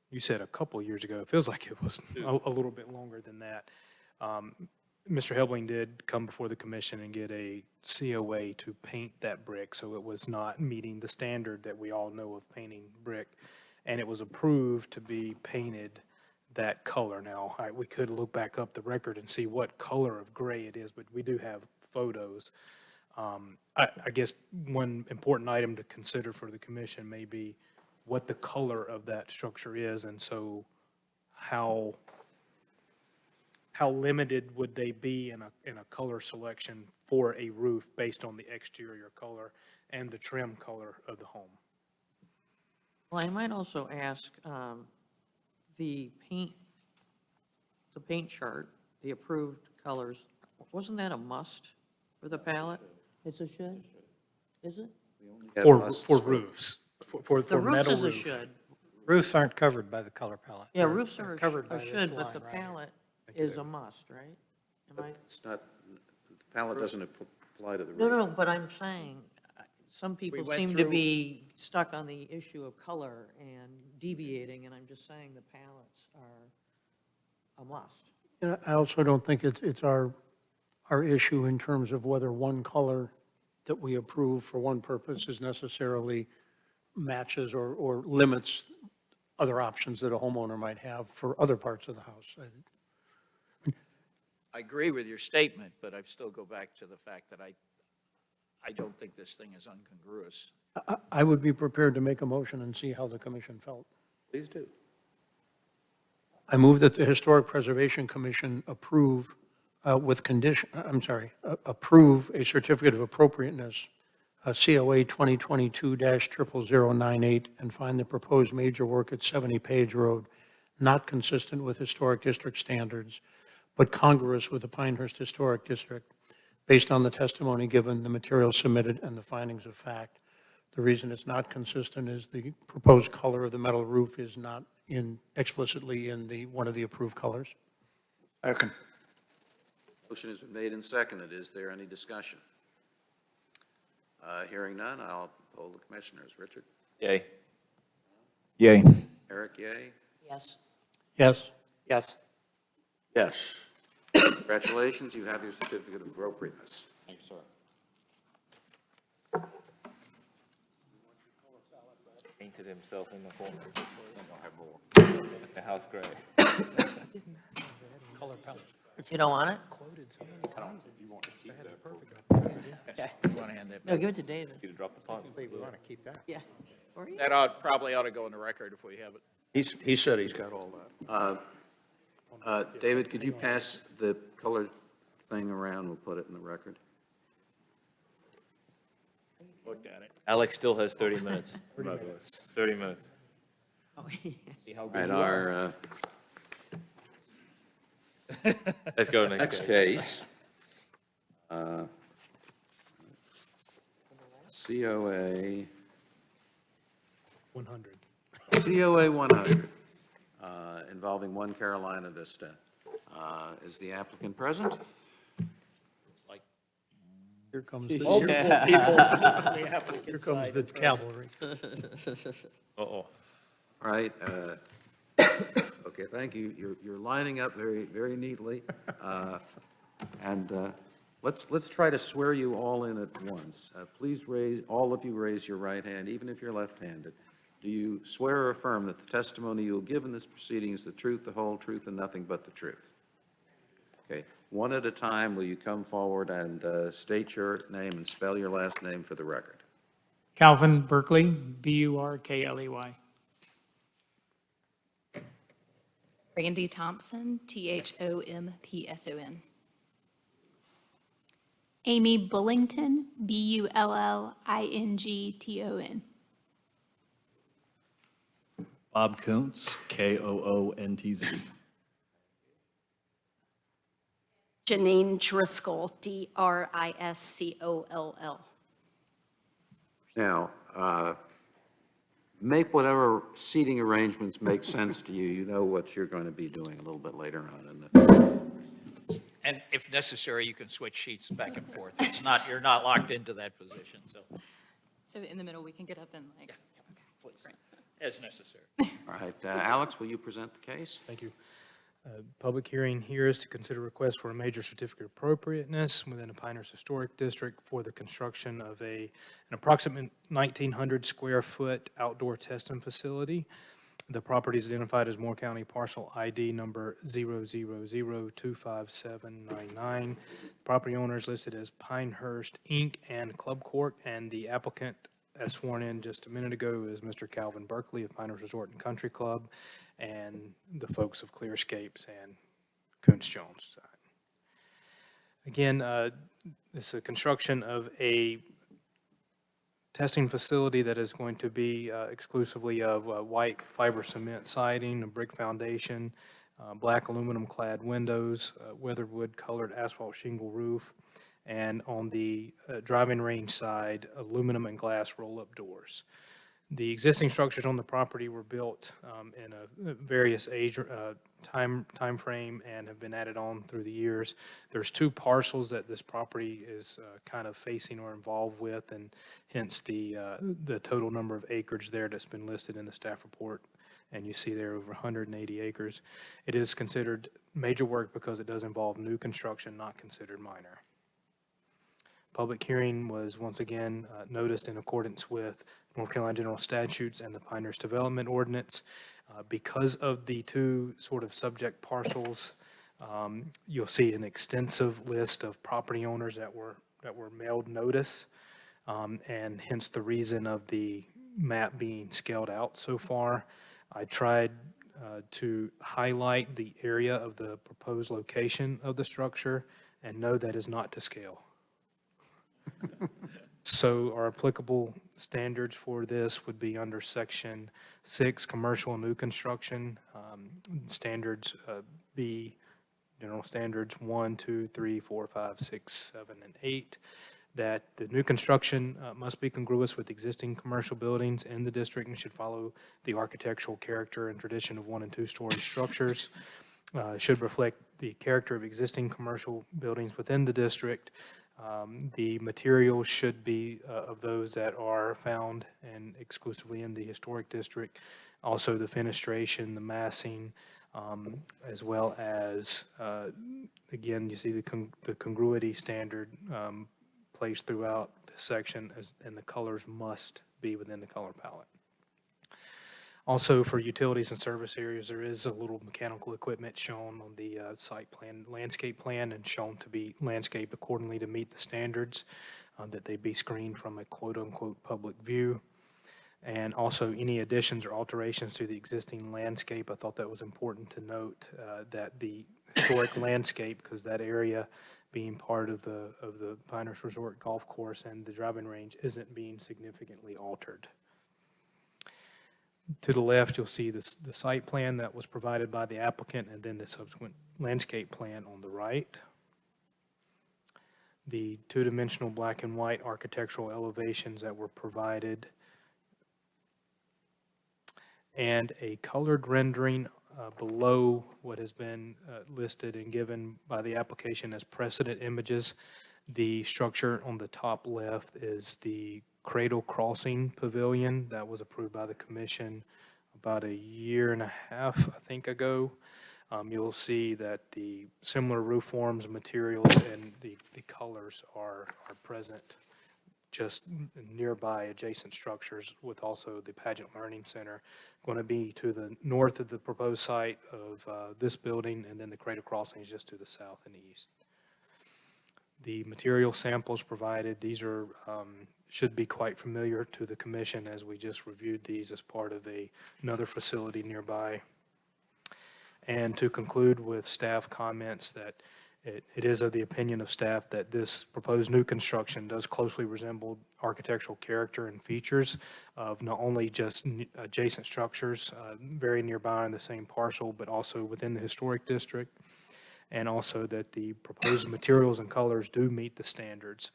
you said a couple years ago, it feels like it was a little bit longer than that. Mr. Hebling did come before the commission and get a COA to paint that brick, so it was not meeting the standard that we all know of painting brick. And it was approved to be painted that color. Now, we could look back up the record and see what color of gray it is, but we do have photos. I guess one important item to consider for the commission may be what the color of that structure is, and so how limited would they be in a color selection for a roof based on the exterior color and the trim color of the home? Well, I might also ask, the paint chart, the approved colors, wasn't that a must for the palette? It's a should? Is it? For roofs, for The roofs metal is a roof. should. Roofs aren't covered by the color palette. Yeah, They're- roofs they're are covered by a this should, but line the right here. palette is a must, right? Am I? It's not, the palette doesn't apply to the roof. No, but I'm saying, some people went seem to through- be stuck on the issue of color and deviating, and I'm just saying the palettes are a must. And I also don't think it's our issue in terms of whether one color that we approve for one purpose is necessarily matches or limits other options that a homeowner might have for other parts of the house. I agree with your statement, but I still go back to the fact that I don't think this thing is incongruous. I would be prepared to make a motion and see how the commission felt. Please do. I move that the Historic Preservation Commission approve approve a certificate of appropriateness, COA 2022-00098, and find the proposed major work at 70 Page Road not consistent with historic district standards, but congruous with the Pinehurst Historic District, based on the testimony given, the materials submitted, and the findings of fact. The reason it's not consistent is the proposed color of the metal roof is not explicitly in one of the approved colors. Second. Motion has been made and seconded. Is there any discussion? Hearing none, I'll poll the commissioners. Richard? Yay. Yay. Eric, yea? Yes. Yes. Yes. Yes. Congratulations, you have your certificate of appropriateness. Thanks, sir. Painted himself in the corner. I'll have more. The house gray. You don't want it? Okay. No, give it to David. You drop the font. Yeah. Or you? That probably ought to go in the record if we have it. He said he's got all that. David, could you pass the colored thing around? We'll put it in the record. Looked at it. Alex still has 30 minutes. 30 minutes. Oh, yeah. All right, our Let's go next next. case. COA. 100. COA 100, involving One Carolina Vista. Is the applicant present? Here comes the, Multiple people on the here applicant comes side. the cavalry. Uh-oh. All right. Okay, thank you. You're lining up very, very neatly. And let's try to swear you all in at once. Please all of you raise your right hand, even if you're left-handed. Do you swear or affirm that the testimony you will give in this proceeding is the truth, the whole truth, and nothing but the truth? Okay, one at a time, will you come forward and state your name and spell your last name for the record? Calvin Berkeley, Burkley. Brandy Thompson, THOMPSON. Amy Bullington, BULLINGTON. Bob Kuntz, KOONTZ. Janine Driscoll, DRISCOLL. Now, make whatever seating arrangements make sense to you. You know what you're going to be doing a little bit later on in the. And if necessary, you can switch sheets back and forth. It's not, you're not locked into that position, so, So in the middle, we can get up and like. please, as necessary. All right, Alex, will you present the case? Thank you. Public hearing here is to consider request for a major certificate of appropriateness within the Pinehurst Historic District for the construction of an approximate 1,900 square foot outdoor testing facility. The property is identified as Moore County parcel ID number 000257799. Property owner is listed as Pinehurst Inc. and Club Court, and the applicant, as sworn in just a minute ago, is Mr. Calvin Berkeley of Pinehurst Resort and Country Club, and the folks of Clearscapes and Kuntz Jones. Again, this is a construction of a testing facility that is going to be exclusively of white fiber cement siding, a brick foundation, black aluminum clad windows, weatherwood colored asphalt shingle roof, and on the driving range side, aluminum and glass roll-up doors. The existing structures on the property were built in a various age, time frame and have been added on through the years. There's two parcels that this property is kind of facing or involved with, and hence the total number of acreage there that's been listed in the staff report. And you see there over 180 acres. It is considered major work because it does involve new construction, not considered minor. Public hearing was once again noticed in accordance with North Carolina General Statutes and the Pinehurst Development Ordinance. Because of the two sort of subject parcels, you'll see an extensive list of property owners that were mailed notice, and hence the reason of the map being scaled out so far. I tried to highlight the area of the proposed location of the structure, and no, that is not to scale. So our applicable standards for this would be under Section 6, Commercial and New Construction. Standards B, General Standards 1, 2, 3, 4, 5, 6, 7, and 8. That the new construction must be congruous with existing commercial buildings in the district and should follow the architectural character and tradition of 1- and 2-story structures. should reflect the character of existing commercial buildings within the district. The materials should be of those that are found and exclusively in the historic district. Also, the fenestration, the massing, as well as, again, you see the congruity standard placed throughout the section, and the colors must be within the color palette. Also, for utilities and service areas, there is a little mechanical equipment shown on the site plan, landscape plan, and shown to be landscaped accordingly to meet the standards, that they be screened from a quote-unquote public view. And also, any additions or alterations to the existing landscape, I thought that was important to note, that the historic landscape, because that area being part of the Pinehurst Resort Golf Course and the driving range, isn't being significantly altered. To the left, you'll see the site plan that was provided by the applicant, and then the subsequent landscape plan on the right. The two-dimensional black and white architectural elevations that were provided, and a colored rendering below what has been listed and given by the application as precedent images. The structure on the top left is the Cradle Crossing Pavilion that was approved by the commission about a year and a half, I think, ago. You'll see that the similar roof forms, materials, and the colors are present just nearby adjacent structures, with also the Pageant Learning Center going to be to the north of the proposed site of this building, and then the Cradle Crossing is just to the south and east. The material samples provided, these are should be quite familiar to the commission, as we just reviewed these as part of another facility nearby. And to conclude with staff comments, that it is of the opinion of staff that this proposed new construction does closely resemble architectural character and features of not only just adjacent structures very nearby in the same parcel, but also within the historic district, and also that the proposed materials and colors do meet the standards.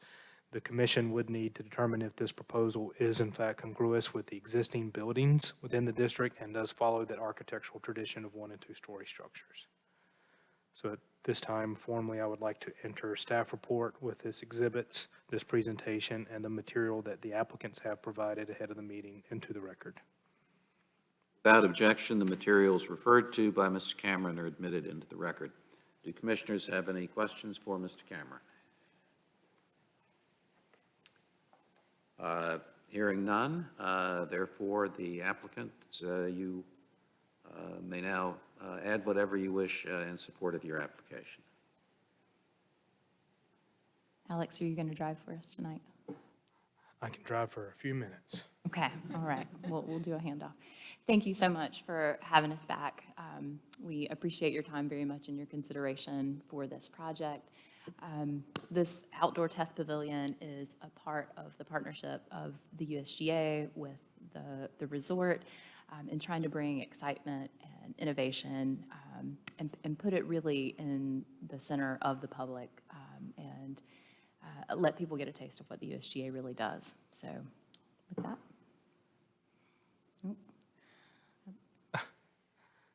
The commission would need to determine if this proposal is in fact congruous with the existing buildings within the district and does follow that architectural tradition of 1- and 2-story structures. So at this time, formally, I would like to enter staff report with this exhibits, this presentation, and the material that the applicants have provided ahead of the meeting into the record. Without objection, the materials referred to by Mr. Cameron are admitted into the record. Do commissioners have any questions for Mr. Cameron? Hearing none, therefore, the applicant, you may now add whatever you wish in support of your application. Alex, are you going to drive for us tonight? I can drive for a few minutes. Okay, all right. We'll do a handoff. Thank you so much for having us back. We appreciate your time very much and your consideration for this project. This outdoor test pavilion is a part of the partnership of the USGA with the resort in trying to bring excitement and innovation and put it really in the center of the public and let people get a taste of what the USGA really does. So with that,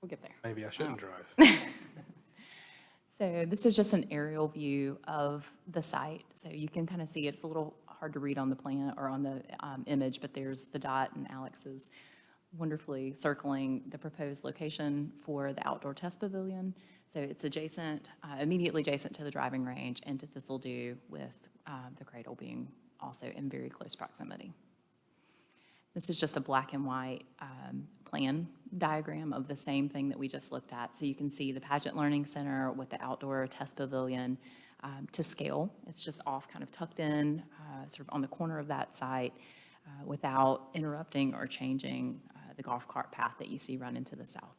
we'll get there. Maybe I shouldn't drive. So this is just an aerial view of the site. So you can kind of see, it's a little hard to read on the plan or on the image, but there's the dot, and Alex is wonderfully circling the proposed location for the outdoor test pavilion. So it's adjacent, immediately adjacent to the driving range and to Thistledew, with the Cradle being also in very close proximity. This is just a black and white plan diagram of the same thing that we just looked at. So you can see the Pageant Learning Center with the outdoor test pavilion to scale. It's just off, kind of tucked in, sort of on the corner of that site without interrupting or changing the golf cart path that you see run into the south.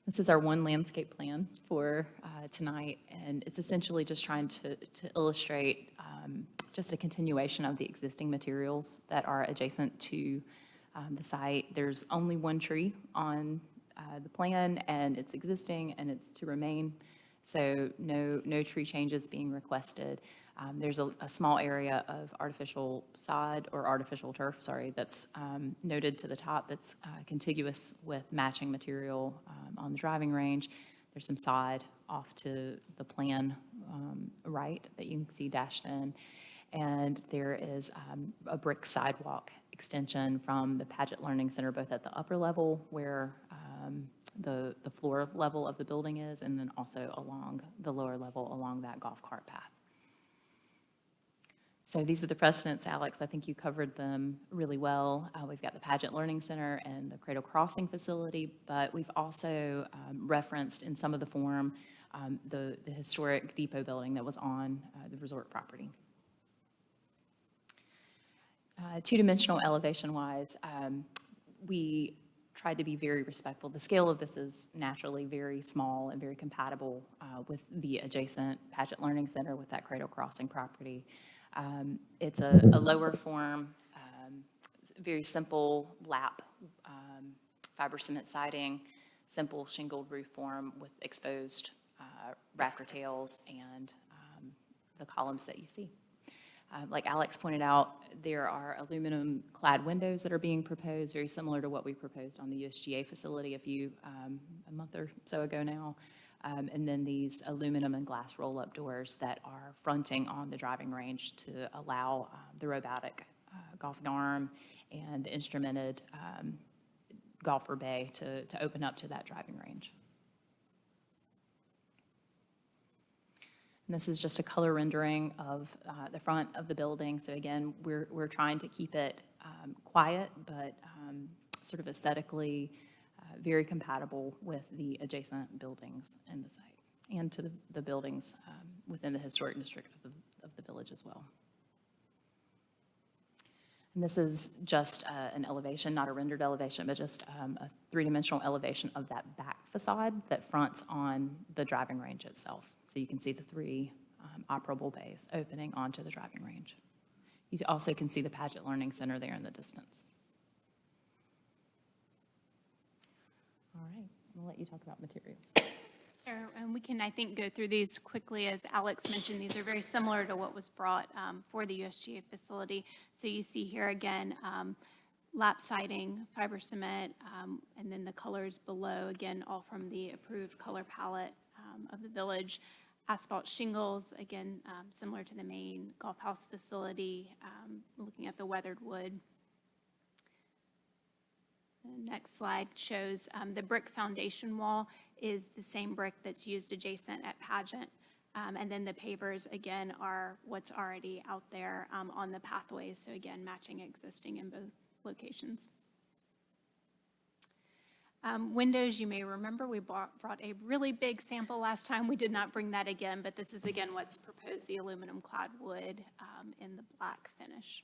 This is our one landscape plan for tonight, and it's essentially just trying to illustrate just a continuation of the existing materials that are adjacent to the site. There's only one tree on the plan, and it's existing, and it's to remain. So no tree changes being requested. There's a small area of artificial sod or artificial turf, sorry, that's noted to the top that's contiguous with matching material on the driving range. There's some sod off to the plan right that you can see dashed in. And there is a brick sidewalk extension from the Paget Learning Center, both at the upper level where the floor level of the building is, and then also along the lower level along that golf cart path. So these are the precedents, Alex. I think you covered them really well. We've got the Paget Learning Center and the Cradle Crossing facility, but we've also referenced in some of the form the historic depot building that was on the resort property. Two-dimensional elevation-wise, we tried to be very respectful. The scale of this is naturally very small and very compatible with the adjacent Paget Learning Center with that Cradle Crossing property. It's a lower form, very simple lap fiber cement siding, simple shingled roof form with exposed rafter tails and the columns that you see. Like Alex pointed out, there are aluminum clad windows that are being proposed, very similar to what we proposed on the USGA facility a month or so ago now. And then these aluminum and glass roll-up doors that are fronting on the driving range to allow the robotic golfing arm and the instrumented golfer bay to open up to that driving range. And this is just a color rendering of the front of the building. So again, we're trying to keep it quiet, but sort of aesthetically very compatible with the adjacent buildings in the site and to the buildings within the historic district of the village as well. And this is just an elevation, not a rendered elevation, but just a three-dimensional elevation of that back facade that fronts on the driving range itself. So you can see the three operable bays opening onto the driving range. You also can see the Paget Learning Center there in the distance. All right, I'm gonna let you talk about materials. Sure, and we can, I think, go through these quickly. As Alex mentioned, these are very similar to what was brought for the USGA facility. So you see here again, lap siding, fiber cement, and then the colors below, again, all from the approved color palette of the village. Asphalt shingles, again, similar to the main golf house facility, looking at the weathered wood. The next slide shows the brick foundation wall is the same brick that's used adjacent at Paget. And then the pavers, again, are what's already out there on the pathways. So again, matching existing in both locations. Windows, you may remember, we brought a really big sample last time. We did not bring that again, but this is again what's proposed, the aluminum clad wood in the black finish.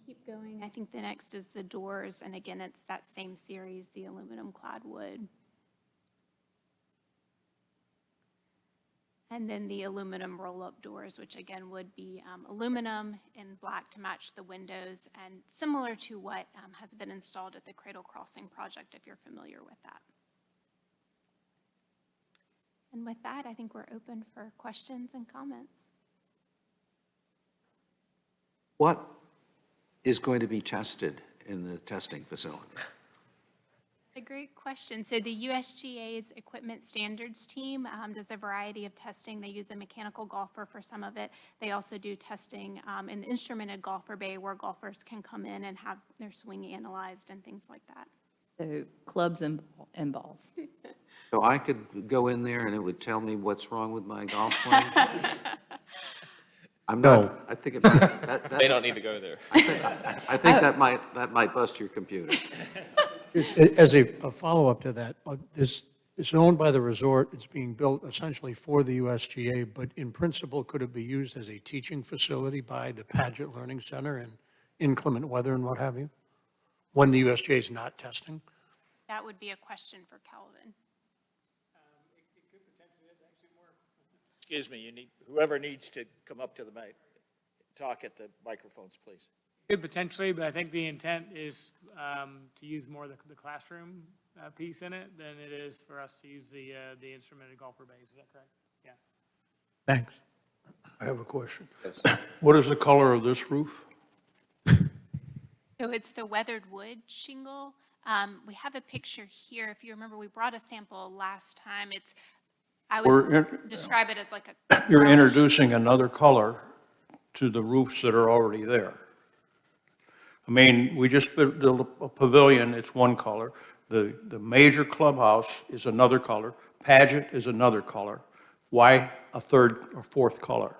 Keep going. I think the next is the doors, and again, it's that same series, the aluminum clad wood. And then the aluminum roll-up doors, which again would be aluminum in black to match the windows, and similar to what has been installed at the Cradle Crossing project, if you're familiar with that. And with that, I think we're open for questions and comments. What is going to be tested in the testing facility? A great question. So the USGA's equipment standards team does a variety of testing. They use a mechanical golfer for some of it. They also do testing in the instrumented golfer bay where golfers can come in and have their swing analyzed and things like that. So clubs and balls. So I could go in there and it would tell me what's wrong with my golf swing? I'm not, I think it might, They don't need to go there. I think that might bust your computer. As a follow-up to that, this is owned by the resort. It's being built essentially for the USGA, but in principle, could it be used as a teaching facility by the Paget Learning Center in inclement weather and what have you, when the USGA is not testing? That would be a question for Calvin. Excuse me, whoever needs to come up to the mic, talk at the microphones, please. Could potentially, but I think the intent is to use more of the classroom piece in it than it is for us to use the instrumented golfer bays. Is that correct? Yeah. Thanks. I have a question. Yes. What is the color of this roof? So it's the weathered wood shingle. We have a picture here. If you remember, we brought a sample last time. I would describe it as like a. You're brownish- introducing another color to the roofs that are already there. I mean, we just built a pavilion, it's one color. The major clubhouse is another color. Pageant is another color. Why a third or fourth color?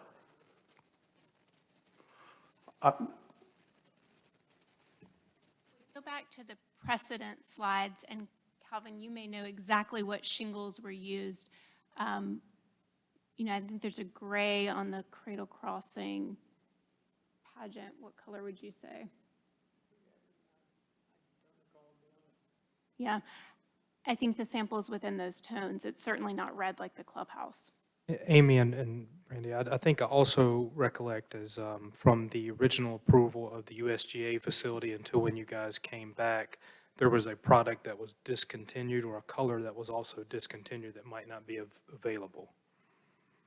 Go back to the precedent slides, and Calvin, you may know exactly what shingles were used. I think there's a gray on the Cradle Crossing pageant. What color would you say? Yeah, I think the sample is within those tones. It's certainly not red like the clubhouse. Amy and Randy, I think I also recollect as from the original approval of the USGA facility until when you guys came back, there was a product that was discontinued or a color that was also discontinued that might not be available.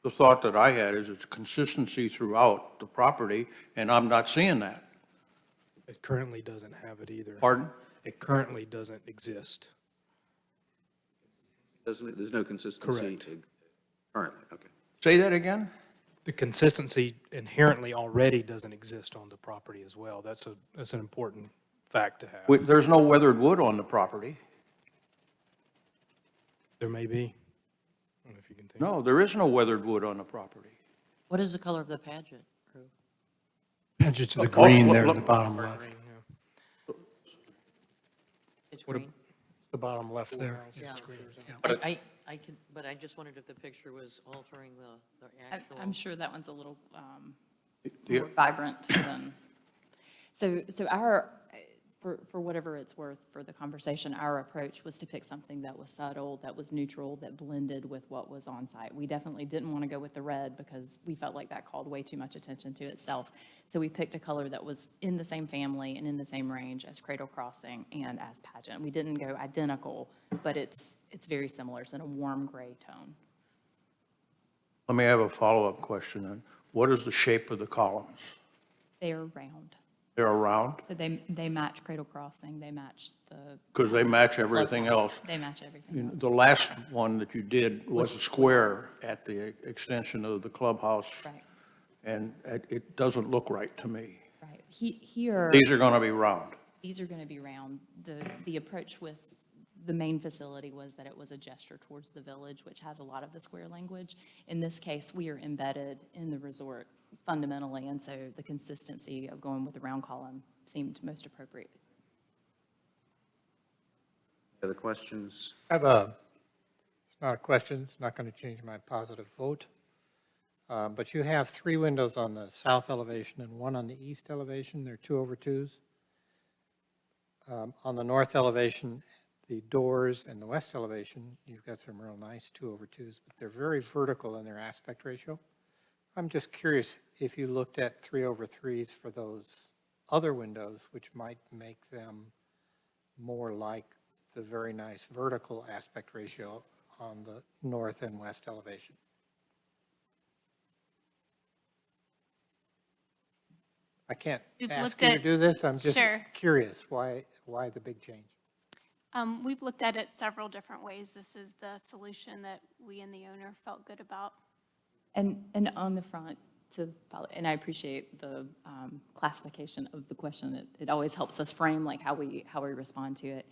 The thought that I had is it's consistency throughout the property, and I'm not seeing that. It currently doesn't have it either. Pardon? It currently doesn't exist. There's no consistency Correct. currently, okay. Say that again? The consistency inherently already doesn't exist on the property as well. That's an important fact to have. There's no weathered wood on the property. There may be. I don't know if you can take. No, there is no weathered wood on the property. What is the color of the pageant roof? Pageant's the green there in the bottom left. Green, yeah. It's What a- green? The bottom left there. Yeah. Yeah. I could, but I just wondered if the picture was altering the actual. I'm sure that one's a little Yeah. more vibrant than. So our, for whatever it's worth for the conversation, our approach was to pick something that was subtle, that was neutral, that blended with what was on site. We definitely didn't want to go with the red because we felt like that called way too much attention to itself. So we picked a color that was in the same family and in the same range as Cradle Crossing and as Pageant. We didn't go identical, but it's very similar. It's in a warm gray tone. Let me have a follow-up question then. What is the shape of the columns? They are round. They're round? So they match Cradle Crossing, they match the. Because they match everything clubhouse. else. They match everything You know, else. the last one that you did was a square at the extension of the clubhouse, Right, and it doesn't look right to me. right. Here, These are going to be round. these are going to be round. The approach with the main facility was that it was a gesture towards the village, which has a lot of the square language. In this case, we are embedded in the resort fundamentally, and so the consistency of going with the round column seemed most appropriate. Other questions? It's not a question, it's not going to change my positive vote. But you have 3 windows on the south elevation and 1 on the east elevation. They're 2/2s. On the north elevation, the doors and the west elevation, you've got some real nice 2/2s, but they're very vertical in their aspect ratio. I'm just curious if you looked at 3/3s for those other windows, which might make them more like the very nice vertical aspect ratio on the north and west elevation. I can't We've ask looked you to at- do this, I'm just Sure. curious, why the big change? We've looked at it several different ways. This is the solution that we and the owner felt good about. And on the front, to follow, and I appreciate the classification of the question. It always helps us frame like how we respond to it.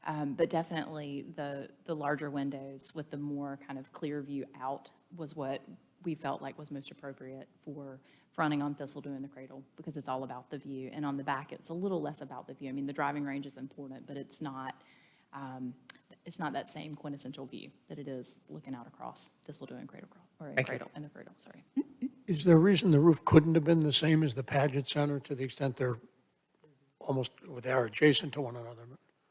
But definitely the larger windows with the more kind of clear view out was what we felt like was most appropriate for fronting on Thistledew and the Cradle, because it's all about the view. And on the back, it's a little less about the view. I mean, the driving range is important, but it's not that same quintessential view that it is looking out across Thistledew and Cradle, or Thank you. Cradle and the Cradle, sorry. Is there a reason the roof couldn't have been the same as the Pageant Center to the extent they're they're adjacent to one another?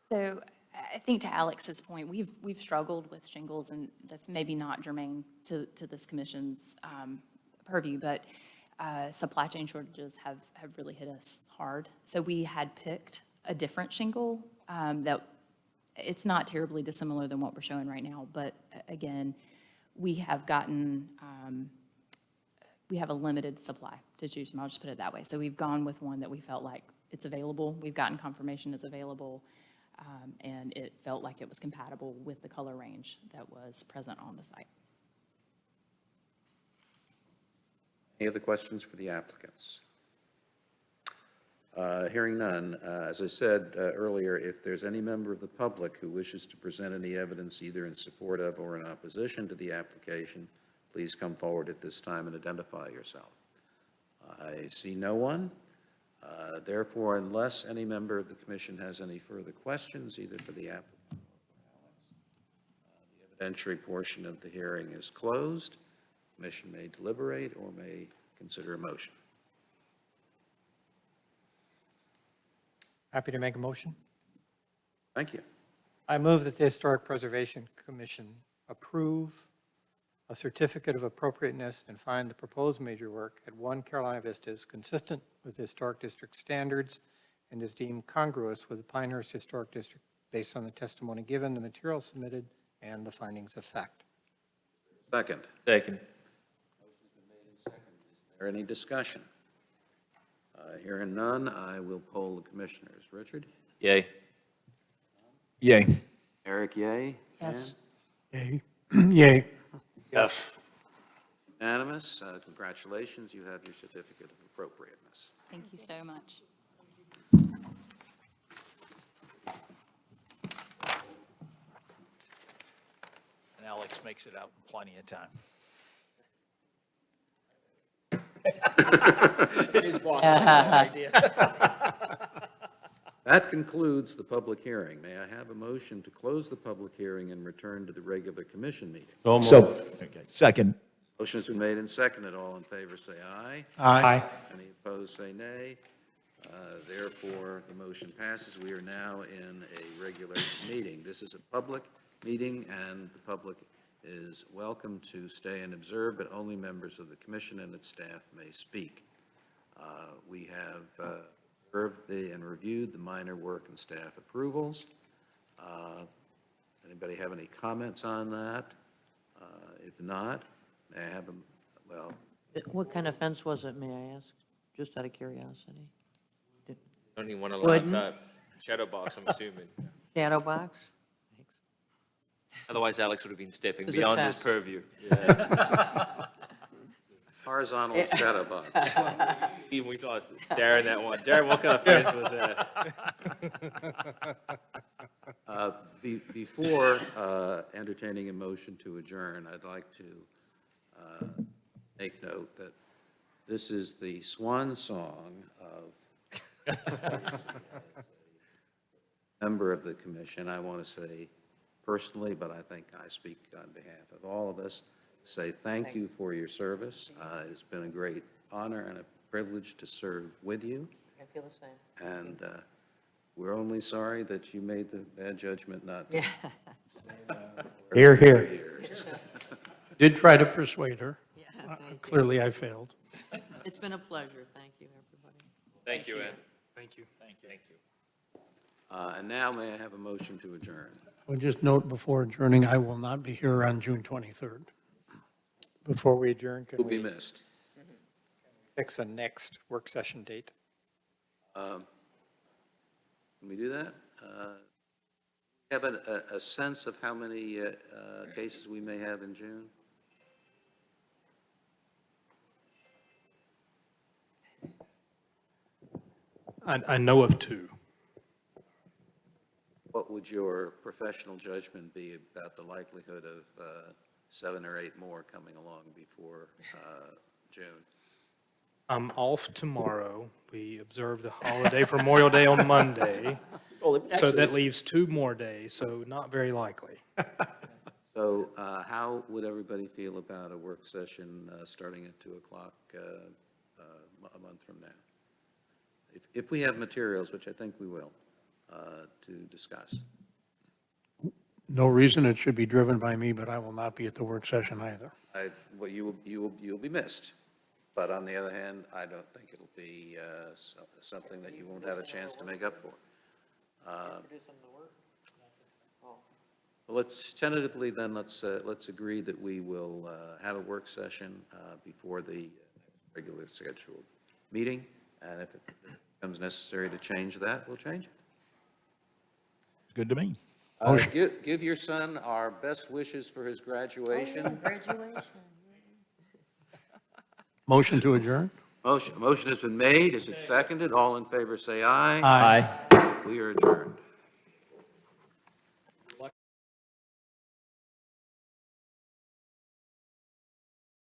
So I think to Alex's point, we've struggled with shingles, and that's maybe not germane to this commission's purview, but supply chain shortages have really hit us hard. So we had picked a different shingle that It's not terribly dissimilar than what we're showing right now, but again, we have gotten, we have a limited supply to choose from, I'll just put it that way. So we've gone with one that we felt like it's available, we've gotten confirmation it's available, and it felt like it was compatible with the color range that was present on the site. Any other questions for the applicants? Hearing none, as I said earlier, if there's any member of the public who wishes to present any evidence either in support of or in opposition to the application, please come forward at this time and identify yourself. I see no one. Therefore, unless any member of the commission has any further questions, either for the applicant or the evidentiary portion of the hearing is closed. Commission may deliberate or may consider a motion. Happy to make a motion. Thank you. I move that the Historic Preservation Commission approve a certificate of appropriateness and find the proposed major work at 1 Carolina Vista is consistent with Historic District standards and is deemed congruous with the Pinehurst Historic District based on the testimony given, the material submitted, and the findings of fact. Second. Second. Is there any discussion? Hearing none, I will poll the commissioners. Richard? Yay. Yay. Eric, yay? Yes. Yay. Yay. Yes. Unanimous. Congratulations, you have your certificate of appropriateness. Thank you so much. And Alex makes it out in plenty of time. His boss has no idea. That concludes the public hearing. May I have a motion to close the public hearing and return to the regular commission meeting? Okay, second. Motion has been made and seconded. All in favor, say aye. Aye. Any opposed, say nay. Therefore, the motion passes. We are now in a regular meeting. This is a public meeting, and the public is welcome to stay and observe, but only members of the commission and its staff may speak. We have observed and reviewed the minor work and staff approvals. Anybody have any comments on that? If not, may I have well. What kind of fence was it, may I ask? Just out of curiosity. Don't even want to Wooden? laptop. Shadow box, I'm assuming. Shadow box? Thanks. Otherwise, Alex would have been stepping It's a beyond his test. purview. Horizontal shadow box. Even we thought, Darren, that one. Darren, what kind of fence was that? Before entertaining a motion to adjourn, I'd like to make note that this is the swan song of member of the commission. I want to say personally, but I think I speak on behalf of all of us, say thank you for your service. It's been a great honor and a privilege to serve with you. I feel the same. And we're only sorry that you made the bad judgment not to. Hear, hear. Did try to persuade her. Clearly, I failed. It's been a pleasure. Thank you, everybody. Thank you, Ann. Thank you. Thank you. And now may I have a motion to adjourn? I would just note before adjourning, I will not be here on June 23rd. Before we adjourn, can Will be we missed. fix a next work session date? Can we do that? Have a sense of how many cases we may have in June? I know of two. What would your professional judgment be about the likelihood of 7 or 8 more coming along before June? I'm off tomorrow. We observe the holiday for Memorial Day on Monday. So that leaves 2 more days, so not very likely. So how would everybody feel about a work session starting at 2 o'clock a month from now? If we have materials, which I think we will, to discuss. No reason it should be driven by me, but I will not be at the work session either. Well, you'll be missed. But on the other hand, I don't think it'll be something that you won't have a chance to make up for. Well, let's tentatively then, let's agree that we will have a work session before the regular scheduled meeting, and if it becomes necessary to change that, we'll change it. Good to me. Give your son our best wishes for his graduation. Congratulations. Motion to adjourn? Motion has been made. Is it seconded? All in favor, say aye. Aye. We are adjourned.